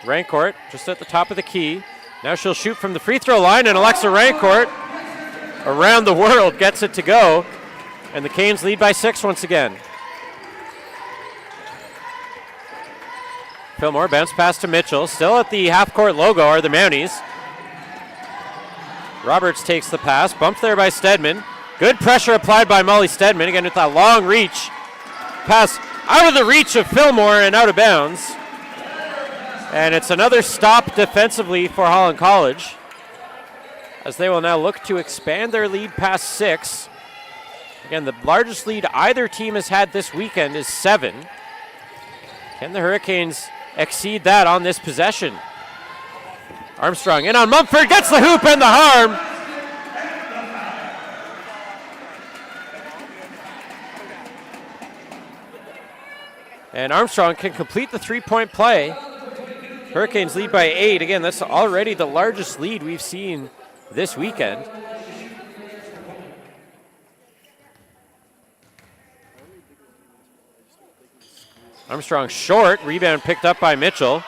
Rancourt just at the top of the key. Now she'll shoot from the free throw line, and Alexa Rancourt around the world gets it to go. And the Canes lead by 6 once again. Fillmore bounce pass to Mitchell. Still at the half-court logo are the Mounties. Roberts takes the pass. Bumped there by Stedman. Good pressure applied by Molly Stedman. Again with that long reach. Pass out of the reach of Fillmore and out of bounds. And it's another stop defensively for Holland College, as they will now look to expand their lead past 6. Again, the largest lead either team has had this weekend is 7. Can the Hurricanes exceed that on this possession? Armstrong in on Mumford, gets the hoop and the harm. And Armstrong can complete the 3-point play. Hurricanes lead by 8. Again, that's already the largest lead we've seen this weekend. Armstrong short, rebound picked up by Mitchell.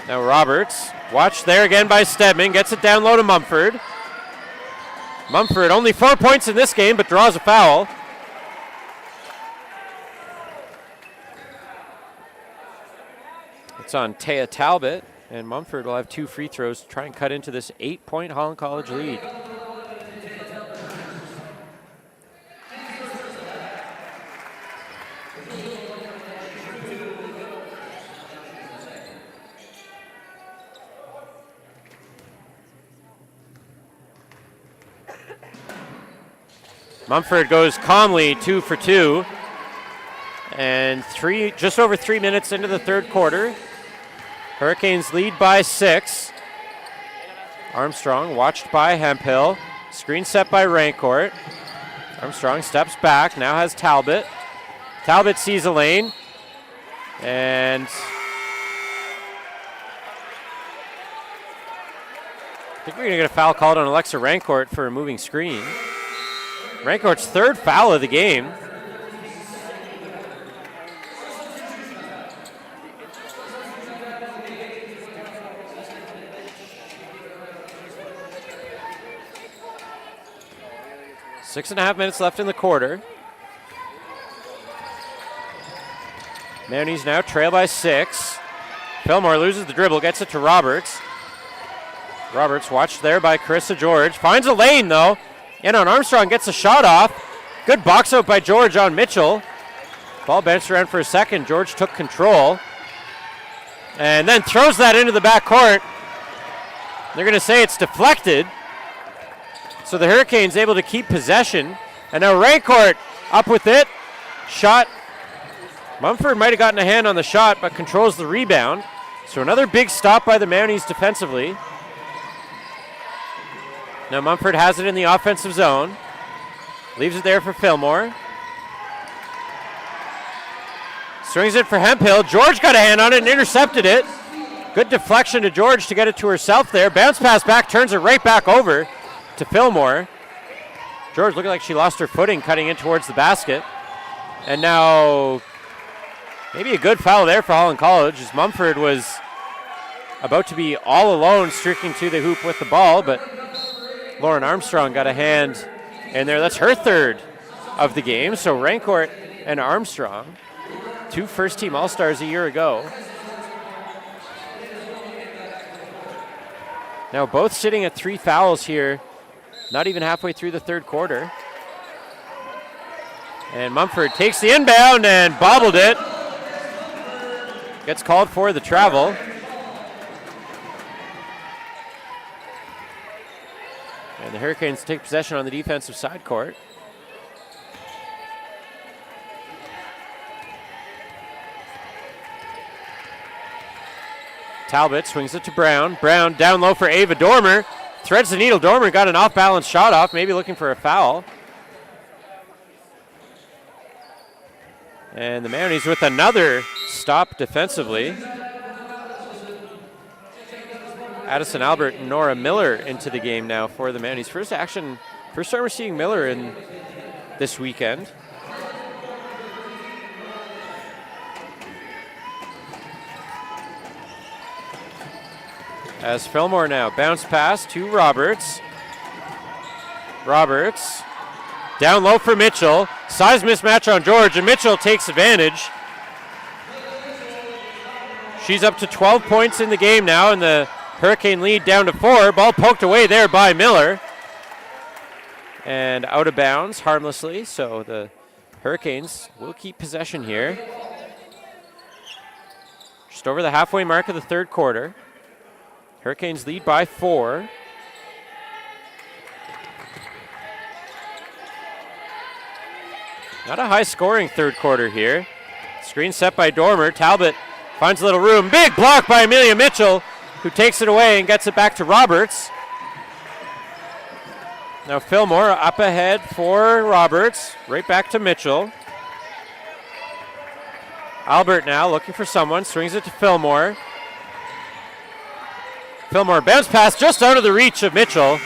Now Roberts, watched there again by Stedman, gets it down low to Mumford. Mumford only 4 points in this game, but draws a foul. It's on Taya Talbot, and Mumford will have 2 free throws to try and cut into this 8-point Holland College lead. Mumford goes calmly 2 for 2. And just over 3 minutes into the third quarter. Hurricanes lead by 6. Armstrong watched by Hemphill. Screen set by Rancourt. Armstrong steps back, now has Talbot. Talbot sees a lane. And I think we're going to get a foul called on Alexa Rancourt for a moving screen. Rancourt's 3rd foul of the game. Six and a half minutes left in the quarter. Mounties now trail by 6. Fillmore loses the dribble, gets it to Roberts. Roberts watched there by Carissa George. Finds a lane though. In on Armstrong, gets a shot off. Good box out by George on Mitchell. Ball bounced around for a second. George took control. And then throws that into the backcourt. They're going to say it's deflected. So the Hurricanes able to keep possession. And now Rancourt up with it. Shot. Mumford might have gotten a hand on the shot, but controls the rebound. So another big stop by the Mounties defensively. Now Mumford has it in the offensive zone. Leaves it there for Fillmore. Swings it for Hemphill. George got a hand on it and intercepted it. Good deflection to George to get it to herself there. Bounce pass back, turns it right back over to Fillmore. George looking like she lost her footing cutting in towards the basket. And now maybe a good foul there for Holland College, as Mumford was about to be all alone streaking to the hoop with the ball, but Lauren Armstrong got a hand in there. That's her 3rd of the game. So Rancourt and Armstrong, 2 first-team All-Stars a year ago. Now both sitting at 3 fouls here, not even halfway through the third quarter. And Mumford takes the inbound and bobbled it. Gets called for the travel. And the Hurricanes take possession on the defensive side court. Talbot swings it to Brown. Brown down low for Ava Dormer. Threads the needle. Dormer got an off-balance shot off, maybe looking for a foul. And the Mounties with another stop defensively. Addison Albert and Nora Miller into the game now for the Mounties. First time we're seeing Miller in this weekend. As Fillmore now bounce pass to Roberts. Roberts down low for Mitchell. Size mismatch on George, and Mitchell takes advantage. She's up to 12 points in the game now, and the Hurricane lead down to 4. Ball poked away there by Miller. And out of bounds harmlessly, so the Hurricanes will keep possession here. Just over the halfway mark of the third quarter. Hurricanes lead by 4. Not a high-scoring third quarter here. Screen set by Dormer. Talbot finds a little room. Big block by Amelia Mitchell, who takes it away and gets it back to Roberts. Now Fillmore up ahead for Roberts. Right back to Mitchell. Albert now looking for someone. Swings it to Fillmore. Fillmore bounce pass just out of the reach of Mitchell.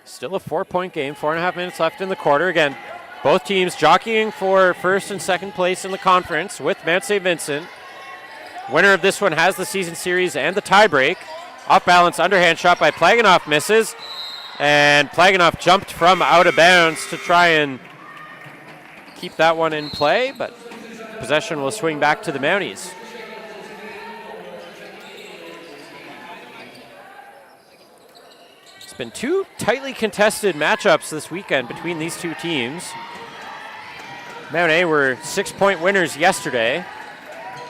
Still a 4-point game, 4.5 minutes left in the quarter. Again, both teams jockeying for first and second place in the conference with Mount St. Vincent. Winner of this one has the season series and the tiebreak. Off balance underhand shot by Plaganoff misses. And Plaganoff jumped from out of bounds to try and keep that one in play, but possession will swing back to the Mounties. It's been two tightly contested matchups this weekend between these two teams. Mount A were 6-point winners yesterday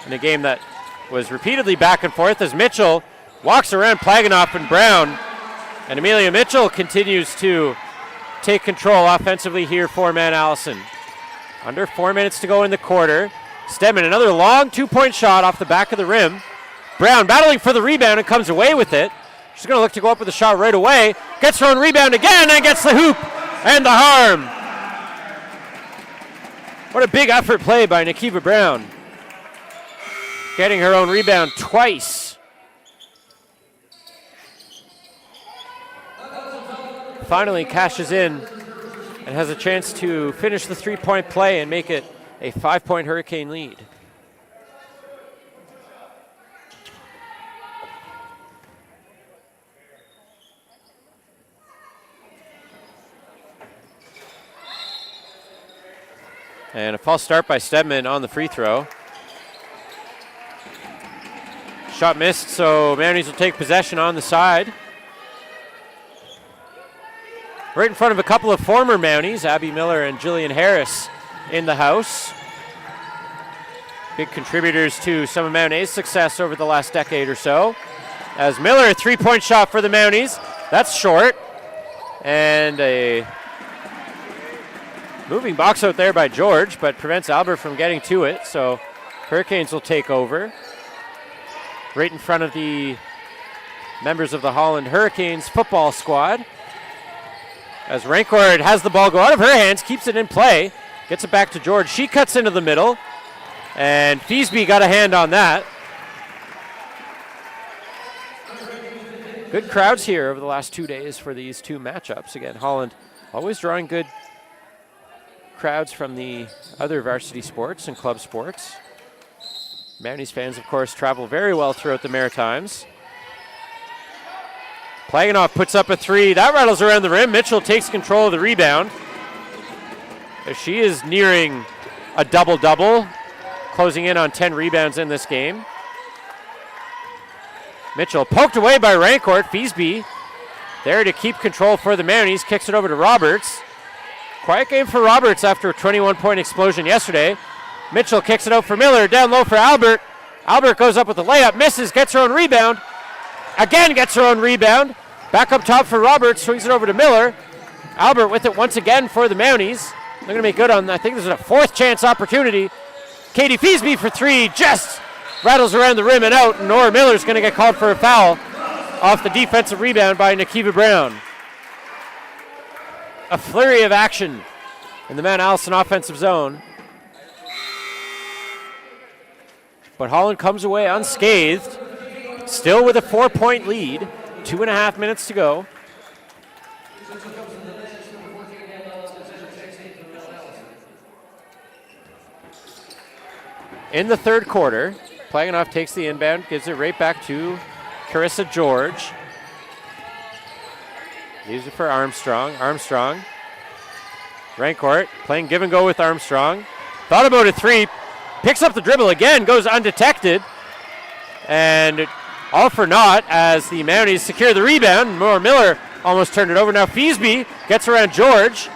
in a game that was repeatedly back and forth as Mitchell walks around Plaganoff and Brown. And Amelia Mitchell continues to take control offensively here for Mount Allison. Under 4 minutes to go in the quarter. Stedman, another long 2-point shot off the back of the rim. Brown battling for the rebound and comes away with it. She's going to look to go up with a shot right away. Gets her own rebound again and gets the hoop and the harm. What a big effort play by Nakiva Brown. Getting her own rebound twice. Finally cashes in and has a chance to finish the 3-point play and make it a 5-point Hurricane lead. And a false start by Stedman on the free throw. Shot missed, so Mounties will take possession on the side. Right in front of a couple of former Mounties, Abby Miller and Jillian Harris in the house. Big contributors to some of Mount A's success over the last decade or so. As Miller, a 3-point shot for the Mounties. That's short. And a moving box out there by George, but prevents Albert from getting to it. So Hurricanes will take over. Right in front of the members of the Holland Hurricanes football squad. As Rancourt has the ball go out of her hands, keeps it in play, gets it back to George. She cuts into the middle, and Feasby got a hand on that. Good crowds here over the last 2 days for these two matchups. Again, Holland always drawing good crowds from the other varsity sports and club sports. Mounties fans, of course, travel very well throughout the Maritimes. Plaganoff puts up a 3. That rattles around the rim. Mitchell takes control of the rebound. As she is nearing a double-double, closing in on 10 rebounds in this game. Mitchell poked away by Rancourt. Feasby there to keep control for the Mounties. Kicks it over to Roberts. Quiet game for Roberts after a 21-point explosion yesterday. Mitchell kicks it out for Miller. Down low for Albert. Albert goes up with a layup. Misses. Gets her own rebound. Again gets her own rebound. Back up top for Roberts. Swings it over to Miller. Albert with it once again for the Mounties. They're going to make good on, I think this is a fourth chance opportunity. Katie Feasby for three, just rattles around the rim and out. Nora Miller's going to get called for a foul off the defensive rebound by Nakiva Brown. A flurry of action in the Mount Allison offensive zone. But Holland comes away unscathed, still with a 4-point lead. 2.5 minutes to go. In the third quarter, Plaganoff takes the inbound, gives it right back to Carissa George. Leaves it for Armstrong. Armstrong. Rancourt playing give and go with Armstrong. Thought about a three. Picks up the dribble again, goes undetected. And all for naught as the Mounties secure the rebound. Nora Miller almost turned it over. Now Feasby gets around George.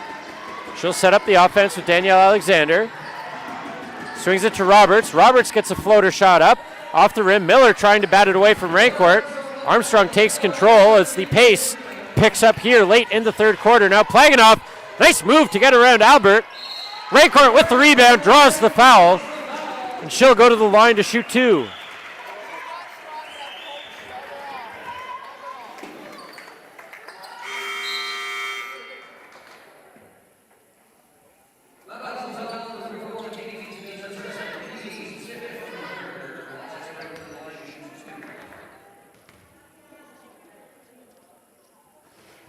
She'll set up the offense with Danielle Alexander. Swings it to Roberts. Roberts gets a floater shot up. Off the rim. Miller trying to bat it away from Rancourt. Armstrong takes control as the pace picks up here late in the third quarter. Now Plaganoff, nice move to get around Albert. Rancourt with the rebound, draws the foul. And she'll go to the line to shoot two.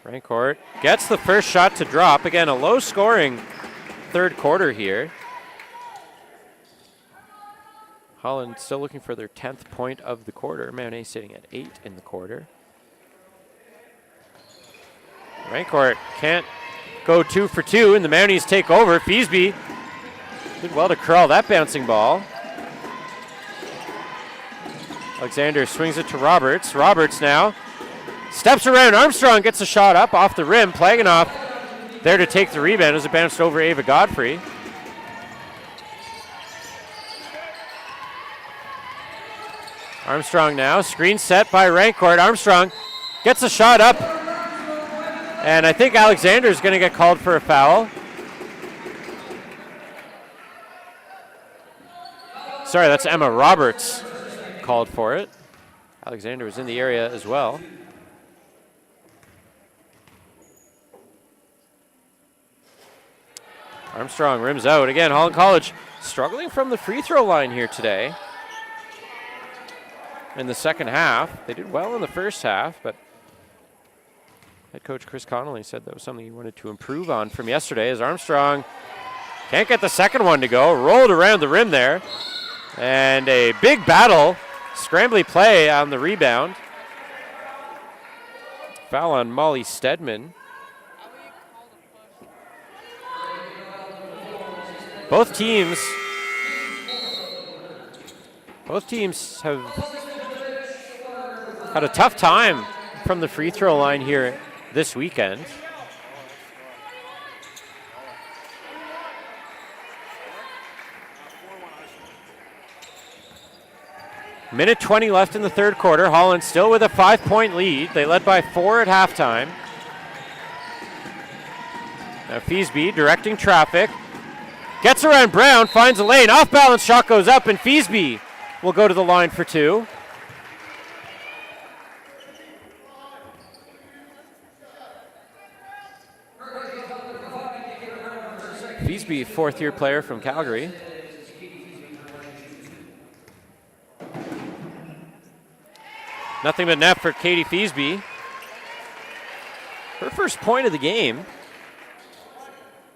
Rancourt gets the first shot to drop. Again, a low-scoring third quarter here. Holland still looking for their 10th point of the quarter. Monet sitting at 8 in the quarter. Rancourt can't go 2 for 2, and the Mounties take over. Feasby did well to curl that bouncing ball. Alexander swings it to Roberts. Roberts now steps around. Armstrong gets a shot up off the rim. Plaganoff there to take the rebound as it bounced over Ava Godfrey. Armstrong now, screen set by Rancourt. Armstrong gets a shot up, and I think Alexander's going to get called for a foul. Sorry, that's Emma Roberts called for it. Alexander was in the area as well. Armstrong rims out. Again, Holland College struggling from the free throw line here today. In the second half, they did well in the first half, but head coach Chris Connolly said that was something he wanted to improve on from yesterday, as Armstrong can't get the second one to go. Rolled around the rim there. And a big battle, scrambly play on the rebound. Foul on Molly Stedman. Both teams have had a tough time from the free throw line here this weekend. Minute 20 left in the third quarter. Holland still with a 5-point lead. They led by 4 at halftime. Now Feasby directing traffic. Gets around Brown, finds a lane. Off balance shot goes up, and Feasby will go to the line for two. Feasby, fourth-year player from Calgary. Nothing but net for Katie Feasby. Her first point of the game.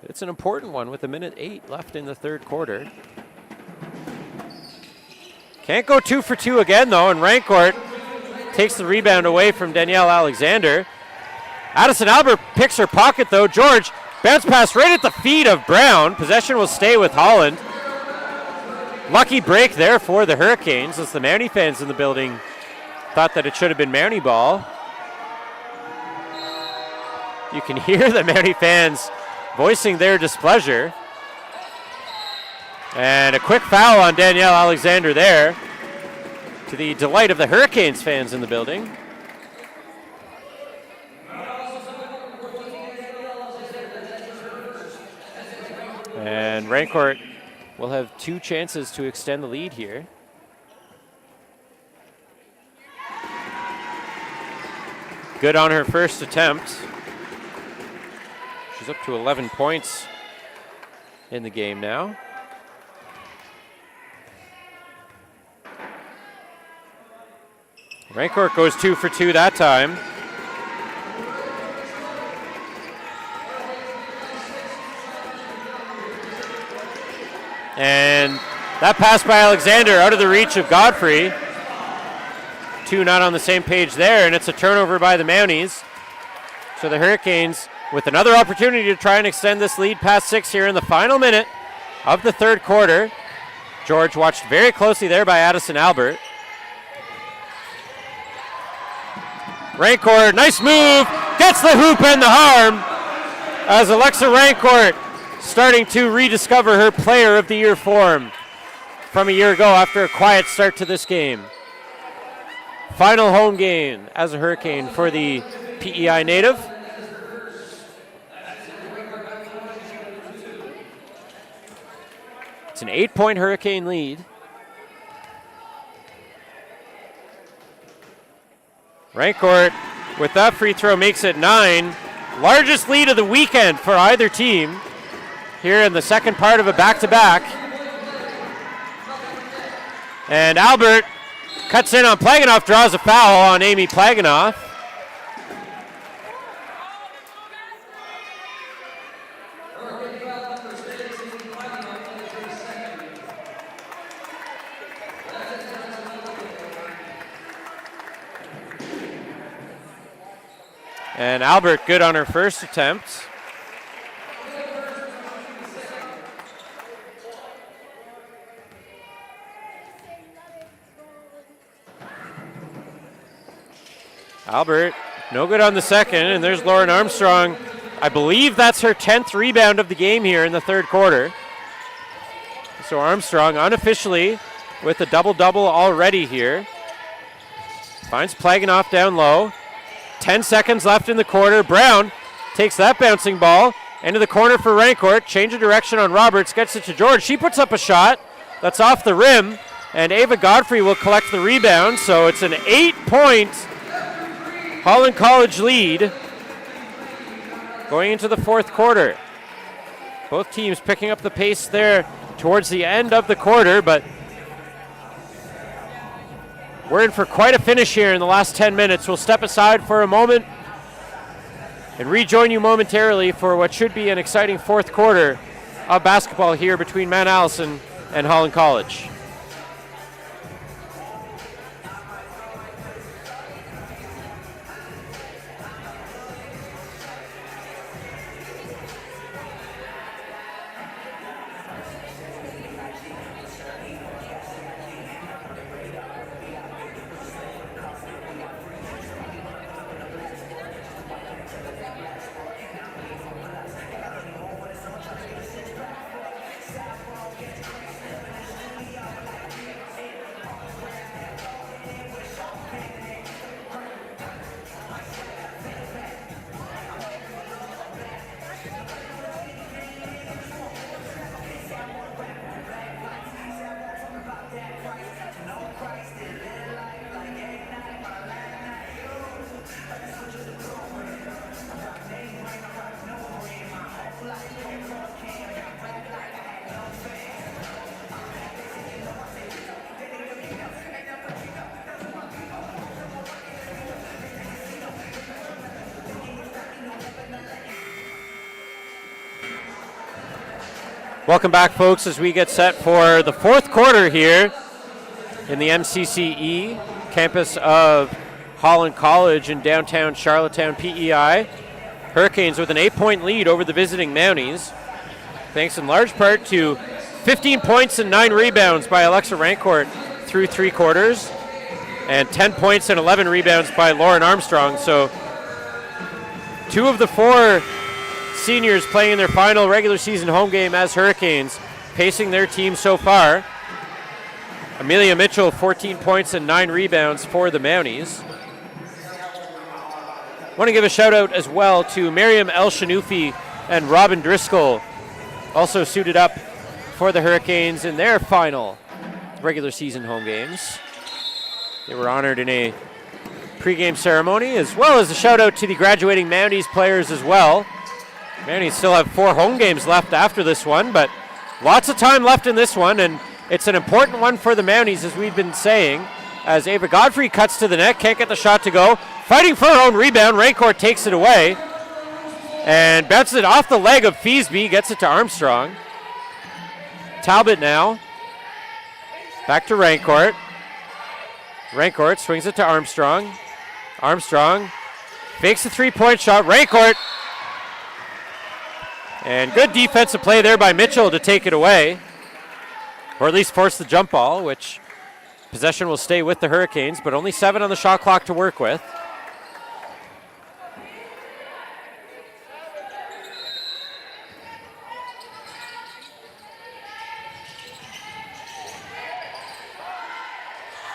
It's an important one with 1:08 left in the third quarter. Can't go 2 for 2 again, though, and Rancourt takes the rebound away from Danielle Alexander. Addison Albert picks her pocket, though. George, bounce pass right at the feet of Brown. Possession will stay with Holland. Lucky break there for the Hurricanes, as the Mountie fans in the building thought that it should have been Mountie ball. You can hear the Mountie fans voicing their displeasure. And a quick foul on Danielle Alexander there, to the delight of the Hurricanes fans in the building. And Rancourt will have 2 chances to extend the lead here. Good on her first attempt. She's up to 11 points in the game now. Rancourt goes 2 for 2 that time. And that pass by Alexander out of the reach of Godfrey. 2 not on the same page there, and it's a turnover by the Mounties. So the Hurricanes with another opportunity to try and extend this lead past 6 here in the final minute of the third quarter. George watched very closely there by Addison Albert. Rancourt, nice move, gets the hoop and the harm as Alexa Rancourt starting to rediscover her Player of the Year form from a year ago after a quiet start to this game. Final home game as a Hurricane for the PEI native. It's an 8-point Hurricane lead. Rancourt with that free throw makes it 9. Largest lead of the weekend for either team here in the second part of a back-to-back. And Albert cuts in on Plaganoff, draws a foul on Amy Plaganoff. And Albert good on her first attempt. Albert, no good on the second, and there's Lauren Armstrong. I believe that's her 10th rebound of the game here in the third quarter. So Armstrong unofficially with a double-double already here. Finds Plaganoff down low. 10 seconds left in the quarter. Brown takes that bouncing ball into the corner for Rancourt. Change of direction on Roberts, gets it to George. She puts up a shot that's off the rim, and Ava Godfrey will collect the rebound. So it's an 8-point Holland College lead going into the fourth quarter. Both teams picking up the pace there towards the end of the quarter, but we're in for quite a finish here in the last 10 minutes. We'll step aside for a moment and rejoin you momentarily for what should be an exciting fourth quarter of basketball here between Mount Allison and Holland College. Welcome back, folks, as we get set for the fourth quarter here in the MCCE campus of Holland College in downtown Charlottetown, PEI. Hurricanes with an 8-point lead over the visiting Mounties, thanks in large part to 15 points and 9 rebounds by Alexa Rancourt through 3 quarters, and 10 points and 11 rebounds by Lauren Armstrong. So 2 of the 4 seniors playing in their final regular season home game as Hurricanes, pacing their team so far. Amelia Mitchell, 14 points and 9 rebounds for the Mounties. Want to give a shout out as well to Miriam El Shanoufi and Robin Driscoll also suited up for the Hurricanes in their final regular season home games. They were honored in a pregame ceremony, as well as a shout out to the graduating Mounties players as well. Mounties still have 4 home games left after this one, but lots of time left in this one, and it's an important one for the Mounties, as we've been saying, as Ava Godfrey cuts to the net, can't get the shot to go. Fighting for her own rebound, Rancourt takes it away and bounces it off the leg of Feasby, gets it to Armstrong. Talbot now, back to Rancourt. Rancourt swings it to Armstrong. Armstrong fakes the three-point shot. Rancourt, and good defensive play there by Mitchell to take it away, or at least force the jump ball, which possession will stay with the Hurricanes, but only 7 on the shot clock to work with.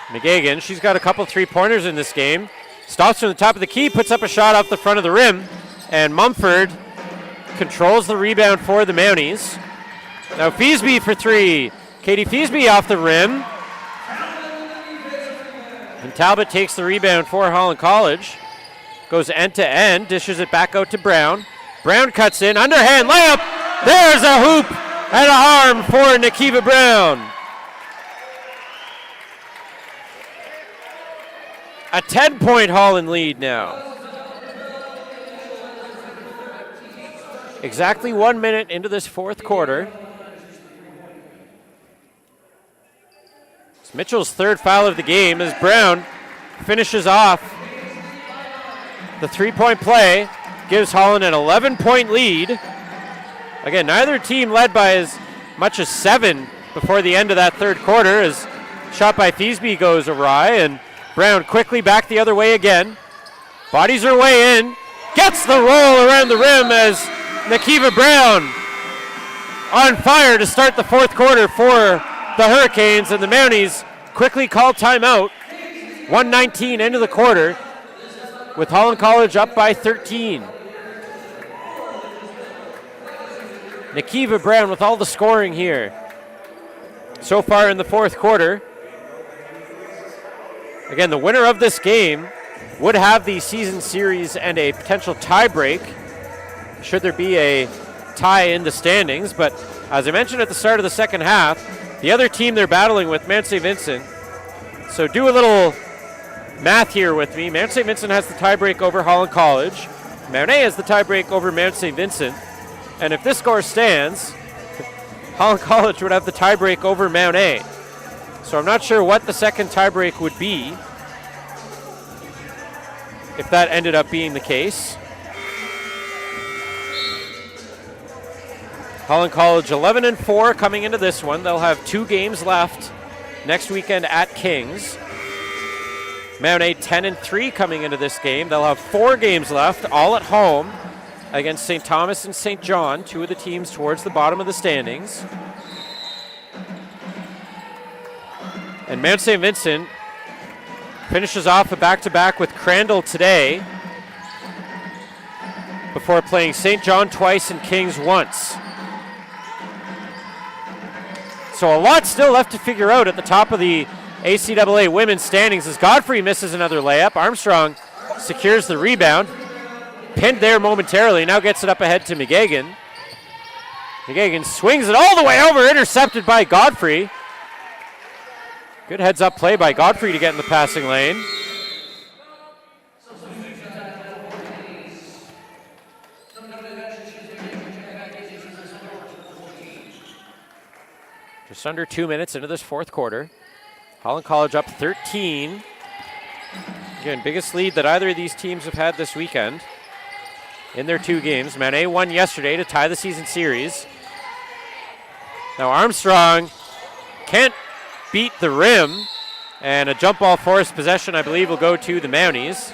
McGagan, she's got a couple three-pointers in this game. Stops from the top of the key, puts up a shot off the front of the rim, and Mumford controls the rebound for the Mounties. Now Feasby for 3. Katie Feasby off the rim. And Talbot takes the rebound for Holland College. Goes end to end, dishes it back out to Brown. Brown cuts in, underhand layup. There's a hoop and a harm for Nakiva Brown. A 10-point Holland lead now. Exactly 1 minute into this fourth quarter. It's Mitchell's 3rd foul of the game as Brown finishes off the 3-point play, gives Holland an 11-point lead. Again, neither team led by as much as 7 before the end of that third quarter, as shot by Feasby goes awry, and Brown quickly back the other way again. Bodies her way in, gets the roll around the rim as Nakiva Brown on fire to start the fourth quarter for the Hurricanes, and the Mounties quickly call timeout. 1:19 into the quarter with Holland College up by 13. Nakiva Brown with all the scoring here so far in the fourth quarter. Again, the winner of this game would have the season series and a potential tie break should there be a tie in the standings. But as I mentioned at the start of the second half, the other team they're battling with, Mount St. Vincent. So do a little math here with me. Mount St. Vincent has the tie break over Holland College. Mount A has the tie break over Mount St. Vincent. And if this score stands, Holland College would have the tie break over Mount A. So I'm not sure what the second tiebreak would be if that ended up being the case. Holland College 11-4 coming into this one. They'll have 2 games left next weekend at Kings. Mount A 10-3 coming into this game. They'll have 4 games left, all at home, against St. Thomas and St. John, 2 of the teams towards the bottom of the standings. And Mount St. Vincent finishes off a back-to-back with Crandall today before playing St. John twice and Kings once. So a lot still left to figure out at the top of the ACAA women's standings as Godfrey misses another layup. Armstrong secures the rebound. Pinned there momentarily, now gets it up ahead to McGagan. McGagan swings it all the way over, intercepted by Godfrey. Good heads-up play by Godfrey to get in the passing lane. Just under 2 minutes into this fourth quarter. Holland College up 13. Again, biggest lead that either of these teams have had this weekend in their 2 games. Mount A won yesterday to tie the season series. Now Armstrong can't beat the rim, and a jump ball forced possession, I believe, will go to the Mounties.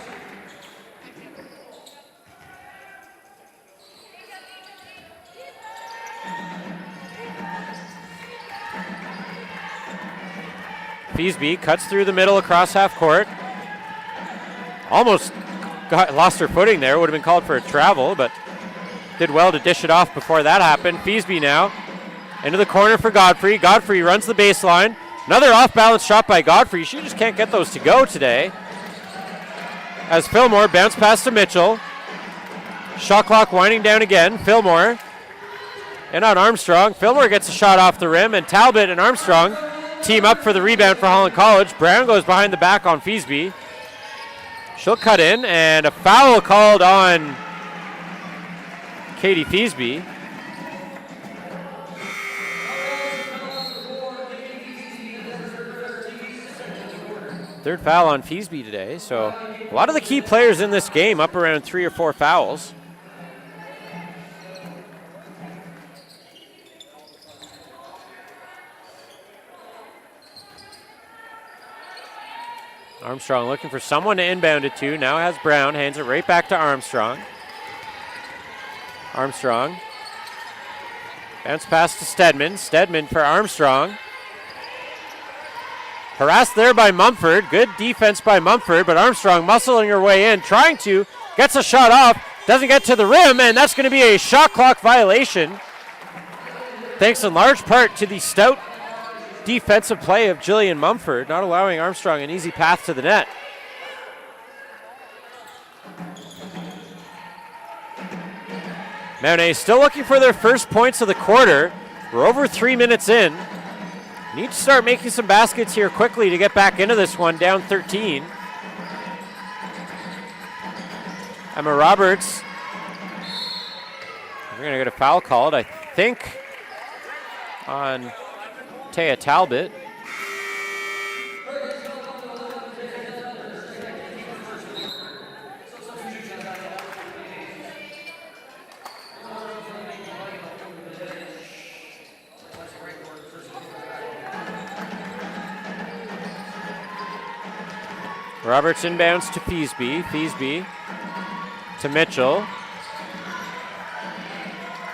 Feasby cuts through the middle across half court. Almost lost her footing there. Would have been called for a travel, but did well to dish it off before that happened. Feasby now into the corner for Godfrey. Godfrey runs the baseline. Another off-balance shot by Godfrey. She just can't get those to go today. As Fillmore bounce pass to Mitchell. Shot clock winding down again. Fillmore and on Armstrong. Fillmore gets a shot off the rim, and Talbot and Armstrong team up for the rebound for Holland College. Brown goes behind the back on Feasby. She'll cut in, and a foul called on Katie Feasby. Third foul on Feasby today, so a lot of the key players in this game up around 3 or 4 fouls. Armstrong looking for someone to inbound it to. Now has Brown, hands it right back to Armstrong. Armstrong. Bounce pass to Stedman. Stedman for Armstrong. Harassed there by Mumford. Good defense by Mumford, but Armstrong muscling her way in, trying to, gets a shot off, doesn't get to the rim, and that's going to be a shot clock violation. Thanks in large part to the stout defensive play of Jillian Mumford, not allowing Armstrong an easy path to the net. Mount A still looking for their first points of the quarter. We're over 3 minutes in. Need to start making some baskets here quickly to get back into this one, down 13. Emma Roberts. We're going to get a foul called, I think, on Taya Talbot. Roberts inbounds to Feasby. Feasby to Mitchell.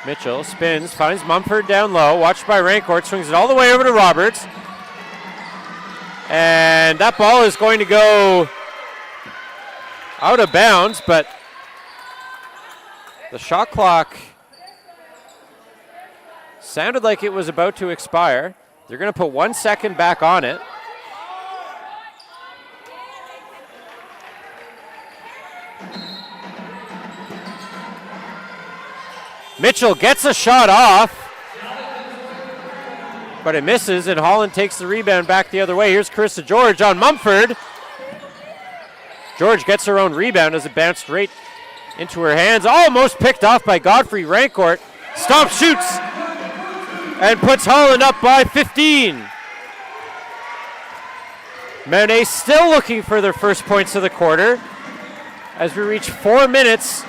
Mitchell spins, finds Mumford down low, watched by Rancourt, swings it all the way over to Roberts. And that ball is going to go out of bounds, but the shot clock sounded like it was about to expire. They're going to put 1 second back on it. Mitchell gets a shot off, but it misses, and Holland takes the rebound back the other way. Here's Carissa George on Mumford. George gets her own rebound as it bounced right into her hands. Almost picked off by Godfrey Rancourt. Stops, shoots, and puts Holland up by 15. Mount A still looking for their first points of the quarter as we reach 4 minutes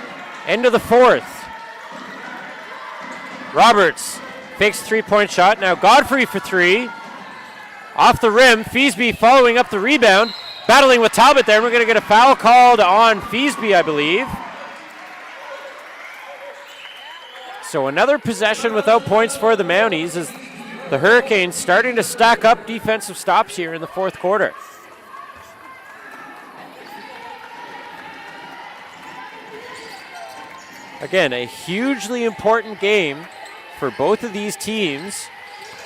into the fourth. Roberts fakes three-point shot. Now Godfrey for three. Off the rim. Feasby following up the rebound. Battling with Talbot there. We're going to get a foul called on Feasby, I believe. So another possession without points for the Mounties as the Hurricanes starting to stack up defensive stops here in the fourth quarter. Again, a hugely important game for both of these teams,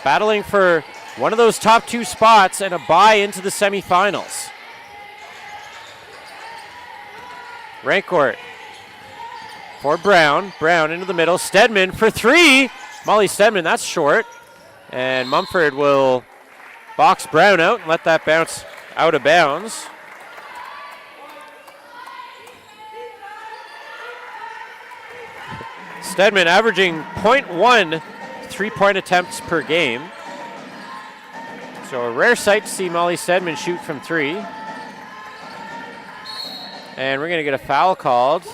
battling for one of those top 2 spots and a bye into the semifinals. Rancourt for Brown. Brown into the middle. Stedman for three. Molly Stedman, that's short. And Mumford will box Brown out and let that bounce out of bounds. Stedman averaging 0.1 three-point attempts per game. So a rare sight to see Molly Stedman shoot from three. And we're going to get a foul called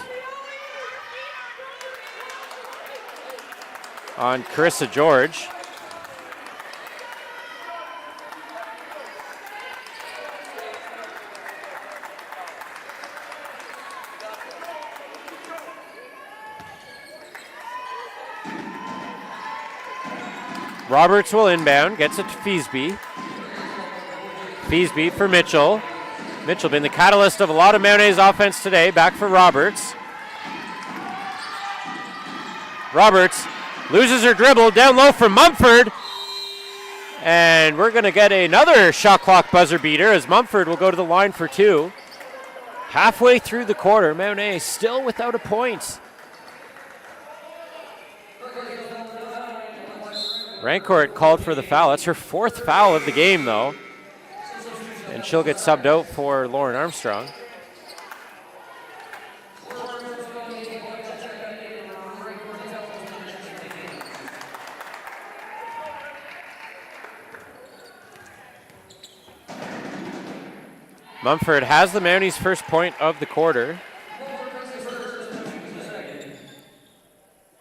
on Carissa George. Roberts will inbound, gets it to Feasby. Feasby for Mitchell. Mitchell been the catalyst of a lot of Mount A's offense today. Back for Roberts. Roberts loses her dribble. Down low for Mumford. And we're going to get another shot clock buzzer beater as Mumford will go to the line for 2. Halfway through the quarter, Mount A still without a point. Rancourt called for the foul. That's her 4th foul of the game, though. And she'll get subbed out for Lauren Armstrong. Mumford has the Mounties' first point of the quarter.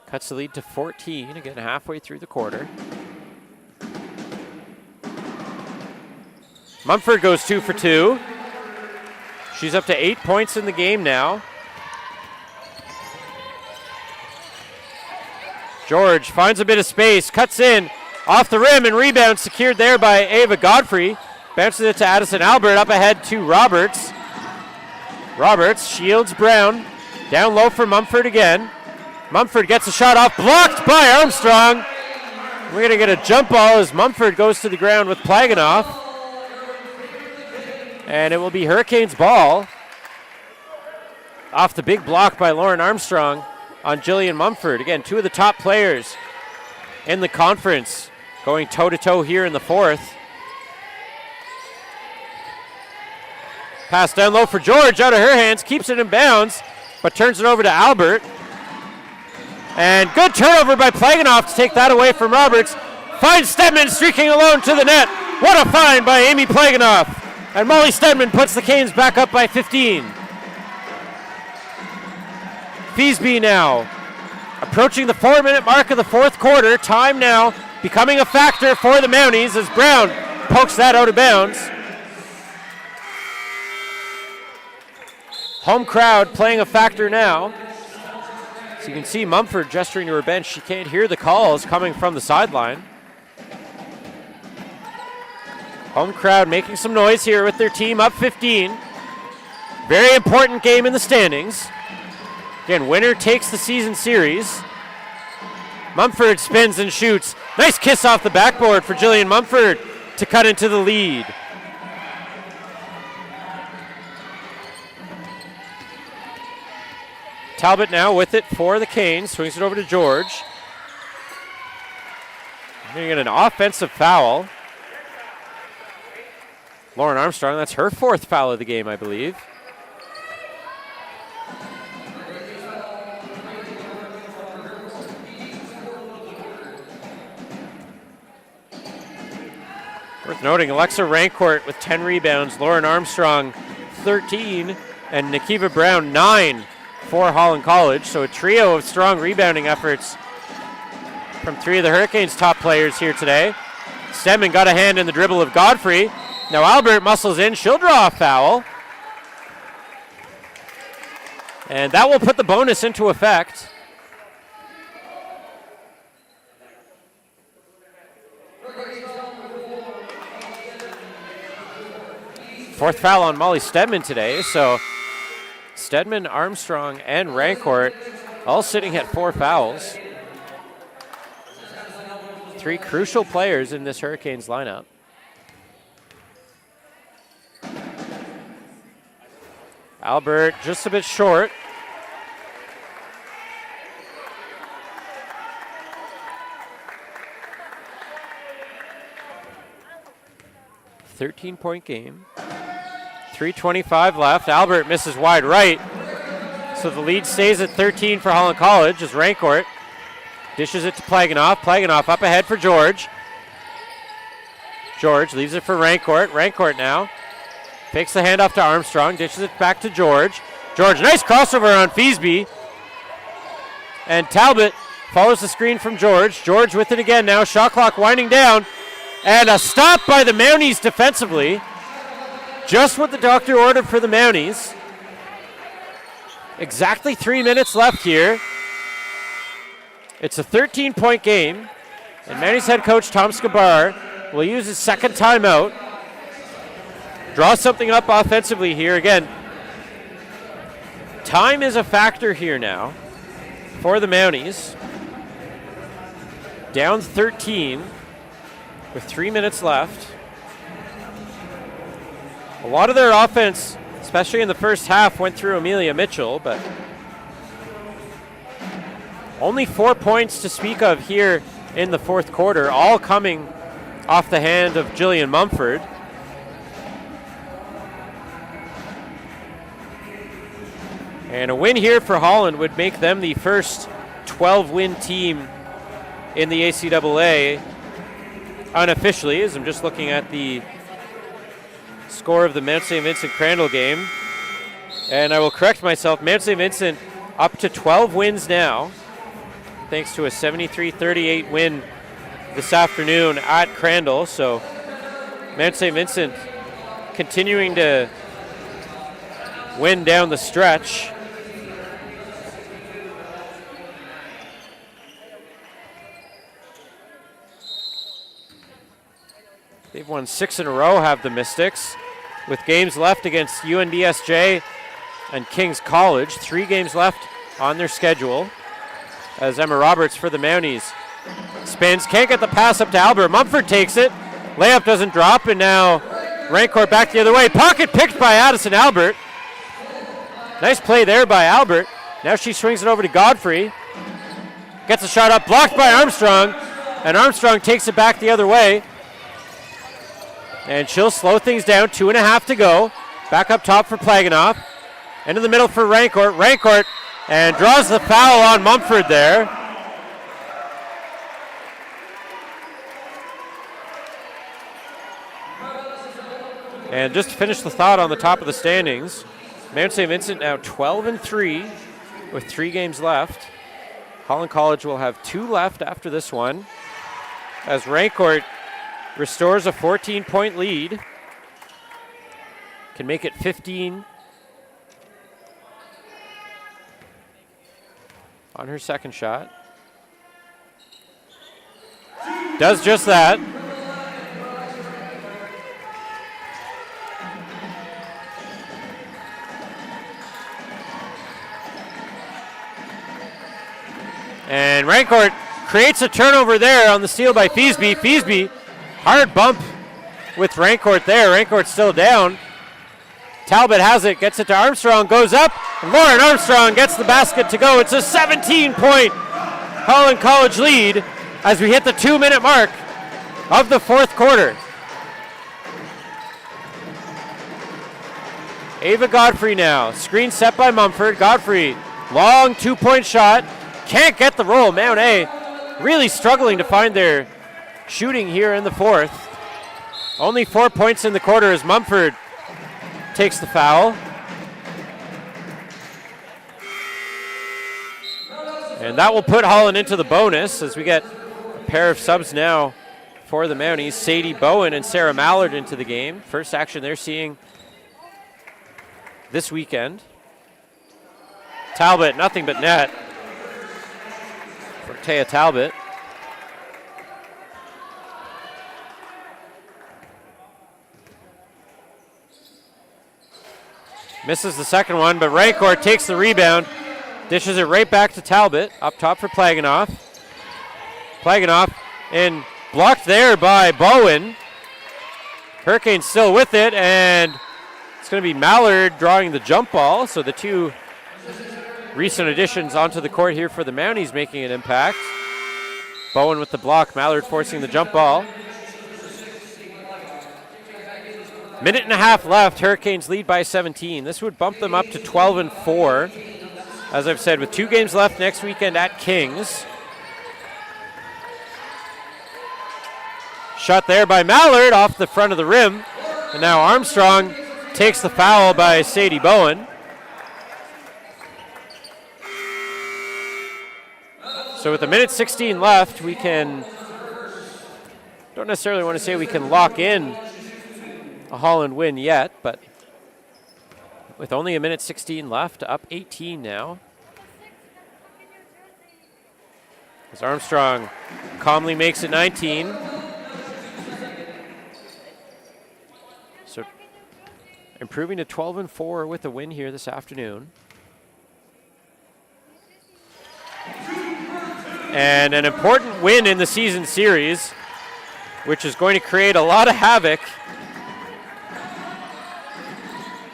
Cuts the lead to 14, again halfway through the quarter. Mumford goes 2 for 2. She's up to 8 points in the game now. George finds a bit of space, cuts in, off the rim, and rebound secured there by Ava Godfrey. Bounces it to Addison Albert, up ahead to Roberts. Roberts shields Brown. Down low for Mumford again. Mumford gets a shot off, blocked by Armstrong. We're going to get a jump ball as Mumford goes to the ground with Plaganoff. And it will be Hurricanes ball. Off the big block by Lauren Armstrong on Jillian Mumford. Again, 2 of the top players in the conference going toe-to-toe here in the 4th. Pass down low for George, out of her hands, keeps it in bounds, but turns it over to Albert. And good turnover by Plaganoff to take that away from Roberts. Finds Stedman streaking alone to the net. What a find by Amy Plaganoff. And Molly Stedman puts the Canes back up by 15. Feasby now approaching the 4-minute mark of the 4th quarter. Time now becoming a factor for the Mounties as Brown pokes that out of bounds. Home crowd playing a factor now. So you can see Mumford gesturing to her bench. She can't hear the calls coming from the sideline. Home crowd making some noise here with their team up 15. Very important game in the standings. Again, winner takes the season series. Mumford spins and shoots. Nice kiss off the backboard for Jillian Mumford to cut into the lead. Talbot now with it for the Canes. Swings it over to George. We're going to get an offensive foul. Lauren Armstrong, that's her 4th foul of the game, I believe. Worth noting, Alexa Rancourt with 10 rebounds, Lauren Armstrong 13, and Nikiva Brown 9 for Holland College. So a trio of strong rebounding efforts from 3 of the Hurricanes' top players here today. Stedman got a hand in the dribble of Godfrey. Now Albert muscles in, she'll draw a foul. And that will put the bonus into effect. Fourth foul on Molly Stedman today, so Stedman, Armstrong, and Rancourt all sitting at 4 fouls. 3 crucial players in this Hurricanes lineup. Albert just a bit short. .13 game. 3:25 left. Albert misses wide right. So the lead stays at 13 for Holland College as Rancourt dishes it to Plaganoff. Plaganoff up ahead for George. George leaves it for Rancourt. Rancourt now fakes the handoff to Armstrong, dishes it back to George. George, nice crossover on Feasby. And Talbot follows the screen from George. George with it again now. Shot clock winding down. And a stop by the Mounties defensively. Just what the doctor ordered for the Mounties. Exactly 3 minutes left here. It's a 13-point game. And Mounties head coach Tom Skabar will use his second timeout. Draw something up offensively here. Again, time is a factor here now for the Mounties. down 13 with 3 minutes left. A lot of their offense, especially in the first half, went through Amelia Mitchell, but only 4 points to speak of here in the fourth quarter, all coming off the hand of Jillian Mumford. And a win here for Holland would make them the first 12-win team in the ACAA unofficially, as I'm just looking at the score of the Mount St. Vincent Crandall game. And I will correct myself, Mount St. Vincent up to 12 wins now, thanks to a 73-38 win this afternoon at Crandall. So Mount St. Vincent continuing to win down the stretch. They've won 6 in a row, have the Mystics, with games left against UNBSJ and King's College. 3 games left on their schedule. As Emma Roberts for the Mounties spins, can't get the pass up to Albert. Mumford takes it. Layup doesn't drop, and now Rancourt back the other way. Pocket picked by Addison Albert. Nice play there by Albert. Now she swings it over to Godfrey. Gets a shot up, blocked by Armstrong, and Armstrong takes it back the other way. And she'll slow things down, 2.5 to go. Back up top for Plaganoff. Into the middle for Rancourt. Rancourt, and draws the foul on Mumford there. And just to finish the thought on the top of the standings, Mount St. Vincent now 12-3 with 3 games left. Holland College will have 2 left after this one, as Rancourt restores a 14-point lead. Can make it 15 on her second shot. Does just that. And Rancourt creates a turnover there on the steal by Feasby. Feasby, hard bump with Rancourt there. Rancourt's still down. Talbot has it, gets it to Armstrong, goes up, and Lauren Armstrong gets the basket to go. It's a 17-point Holland College lead as we hit the 2-minute mark of the fourth quarter. Ava Godfrey now, screen set by Mumford. Godfrey, long 2-point shot, can't get the roll. Mount A really struggling to find their shooting here in the fourth. Only 4 points in the quarter as Mumford takes the foul. And that will put Holland into the bonus as we get a pair of subs now for the Mounties. Sadie Bowen and Sarah Mallard into the game. First action they're seeing this weekend. Talbot, nothing but net for Taya Talbot. Misses the second one, but Rancourt takes the rebound, dishes it right back to Talbot, up top for Plaganoff. Plaganoff, and blocked there by Bowen. Hurricanes still with it, and it's going to be Mallard drawing the jump ball, so the 2 recent additions onto the court here for the Mounties making an impact. Bowen with the block, Mallard forcing the jump ball. Minute and a half left, Hurricanes lead by 17. This would bump them up to 12-4. As I've said, with 2 games left next weekend at Kings. Shot there by Mallard off the front of the rim. And now Armstrong takes the foul by Sadie Bowen. So with a minute 16 left, we can, don't necessarily want to say we can lock in a Holland win yet, but with only a minute 16 left, up 18 now. As Armstrong calmly makes it 19. So improving to 12-4 with a win here this afternoon. And an important win in the season series, which is going to create a lot of havoc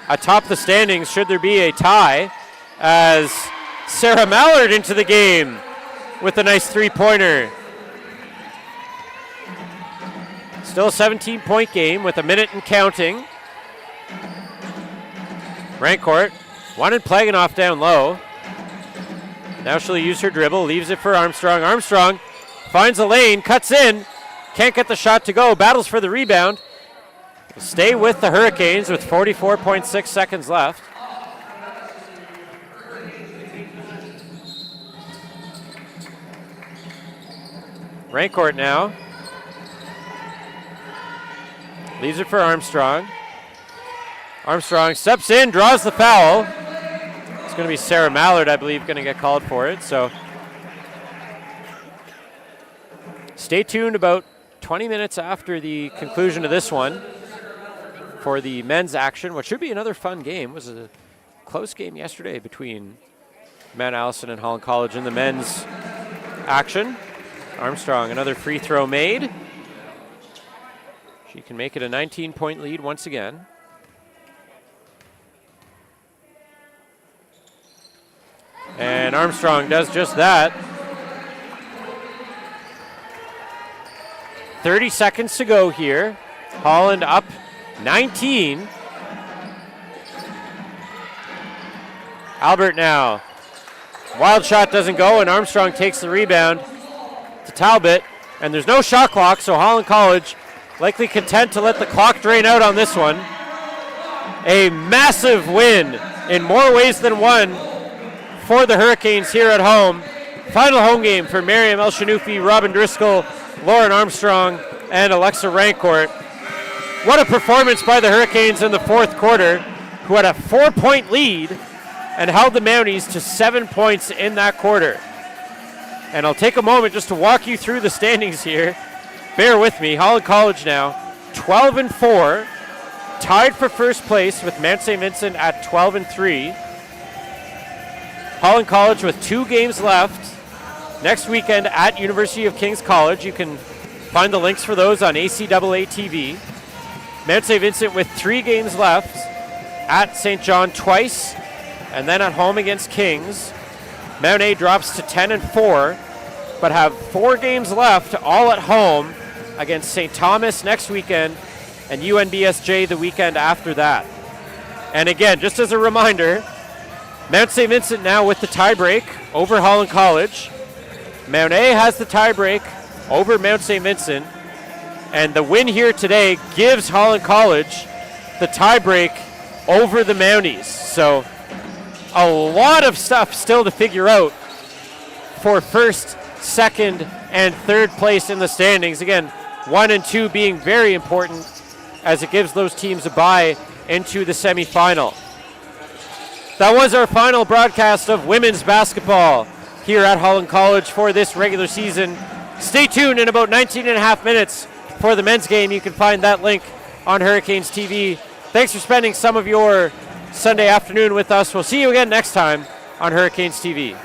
atop the standings should there be a tie, as Sarah Mallard into the game with a nice three-pointer. Still a 17-point game with a minute and counting. Rancourt wanted Plaganoff down low. Now she'll use her dribble, leaves it for Armstrong. Armstrong finds a lane, cuts in, can't get the shot to go, battles for the rebound. Will stay with the Hurricanes with 44.6 seconds left. Rancourt now. Leaves it for Armstrong. Armstrong steps in, draws the foul. It's going to be Sarah Mallard, I believe, going to get called for it. So stay tuned about 20 minutes after the conclusion of this one for the men's action, what should be another fun game. It was a close game yesterday between Mount Allison and Holland College in the men's action. Armstrong, another free throw made. She can make it a 19-point lead once again. And Armstrong does just that. 30 seconds to go here. Holland up 19. Albert now. Wild shot doesn't go, and Armstrong takes the rebound to Talbot. And there's no shot clock, so Holland College likely content to let the clock drain out on this one. A massive win in more ways than one for the Hurricanes here at home. Final home game for Miriam El-Shanoufi, Robin Driscoll, Lauren Armstrong, and Alexa Rancourt. What a performance by the Hurricanes in the fourth quarter, who had a 4-point lead and held the Mounties to 7 points in that quarter. And I'll take a moment just to walk you through the standings here. Bear with me. Holland College now 12-4, tied for first place with Mount St. Vincent at 12-3. Holland College with 2 games left next weekend at University of King's College. You can find the links for those on ACAA TV. Mount St. Vincent with 3 games left at St. John twice, and then at home against Kings. Mount A drops to 10-4, but have 4 games left, all at home against St. Thomas next weekend and UNBSJ the weekend after that. And again, just as a reminder, Mount St. Vincent now with the tiebreak over Holland College. Mount A has the tiebreak over Mount St. Vincent, and the win here today gives Holland College the tiebreak over the Mounties. So a lot of stuff still to figure out for first, second, and third place in the standings. Again, 1 and 2 being very important as it gives those teams a bye into the semifinal. That was our final broadcast of women's basketball here at Holland College for this regular season. Stay tuned in about 19 and a half minutes for the men's game. You can find that link on Hurricanes TV. Thanks for spending some of your Sunday afternoon with us. We'll see you again next time on Hurricanes TV.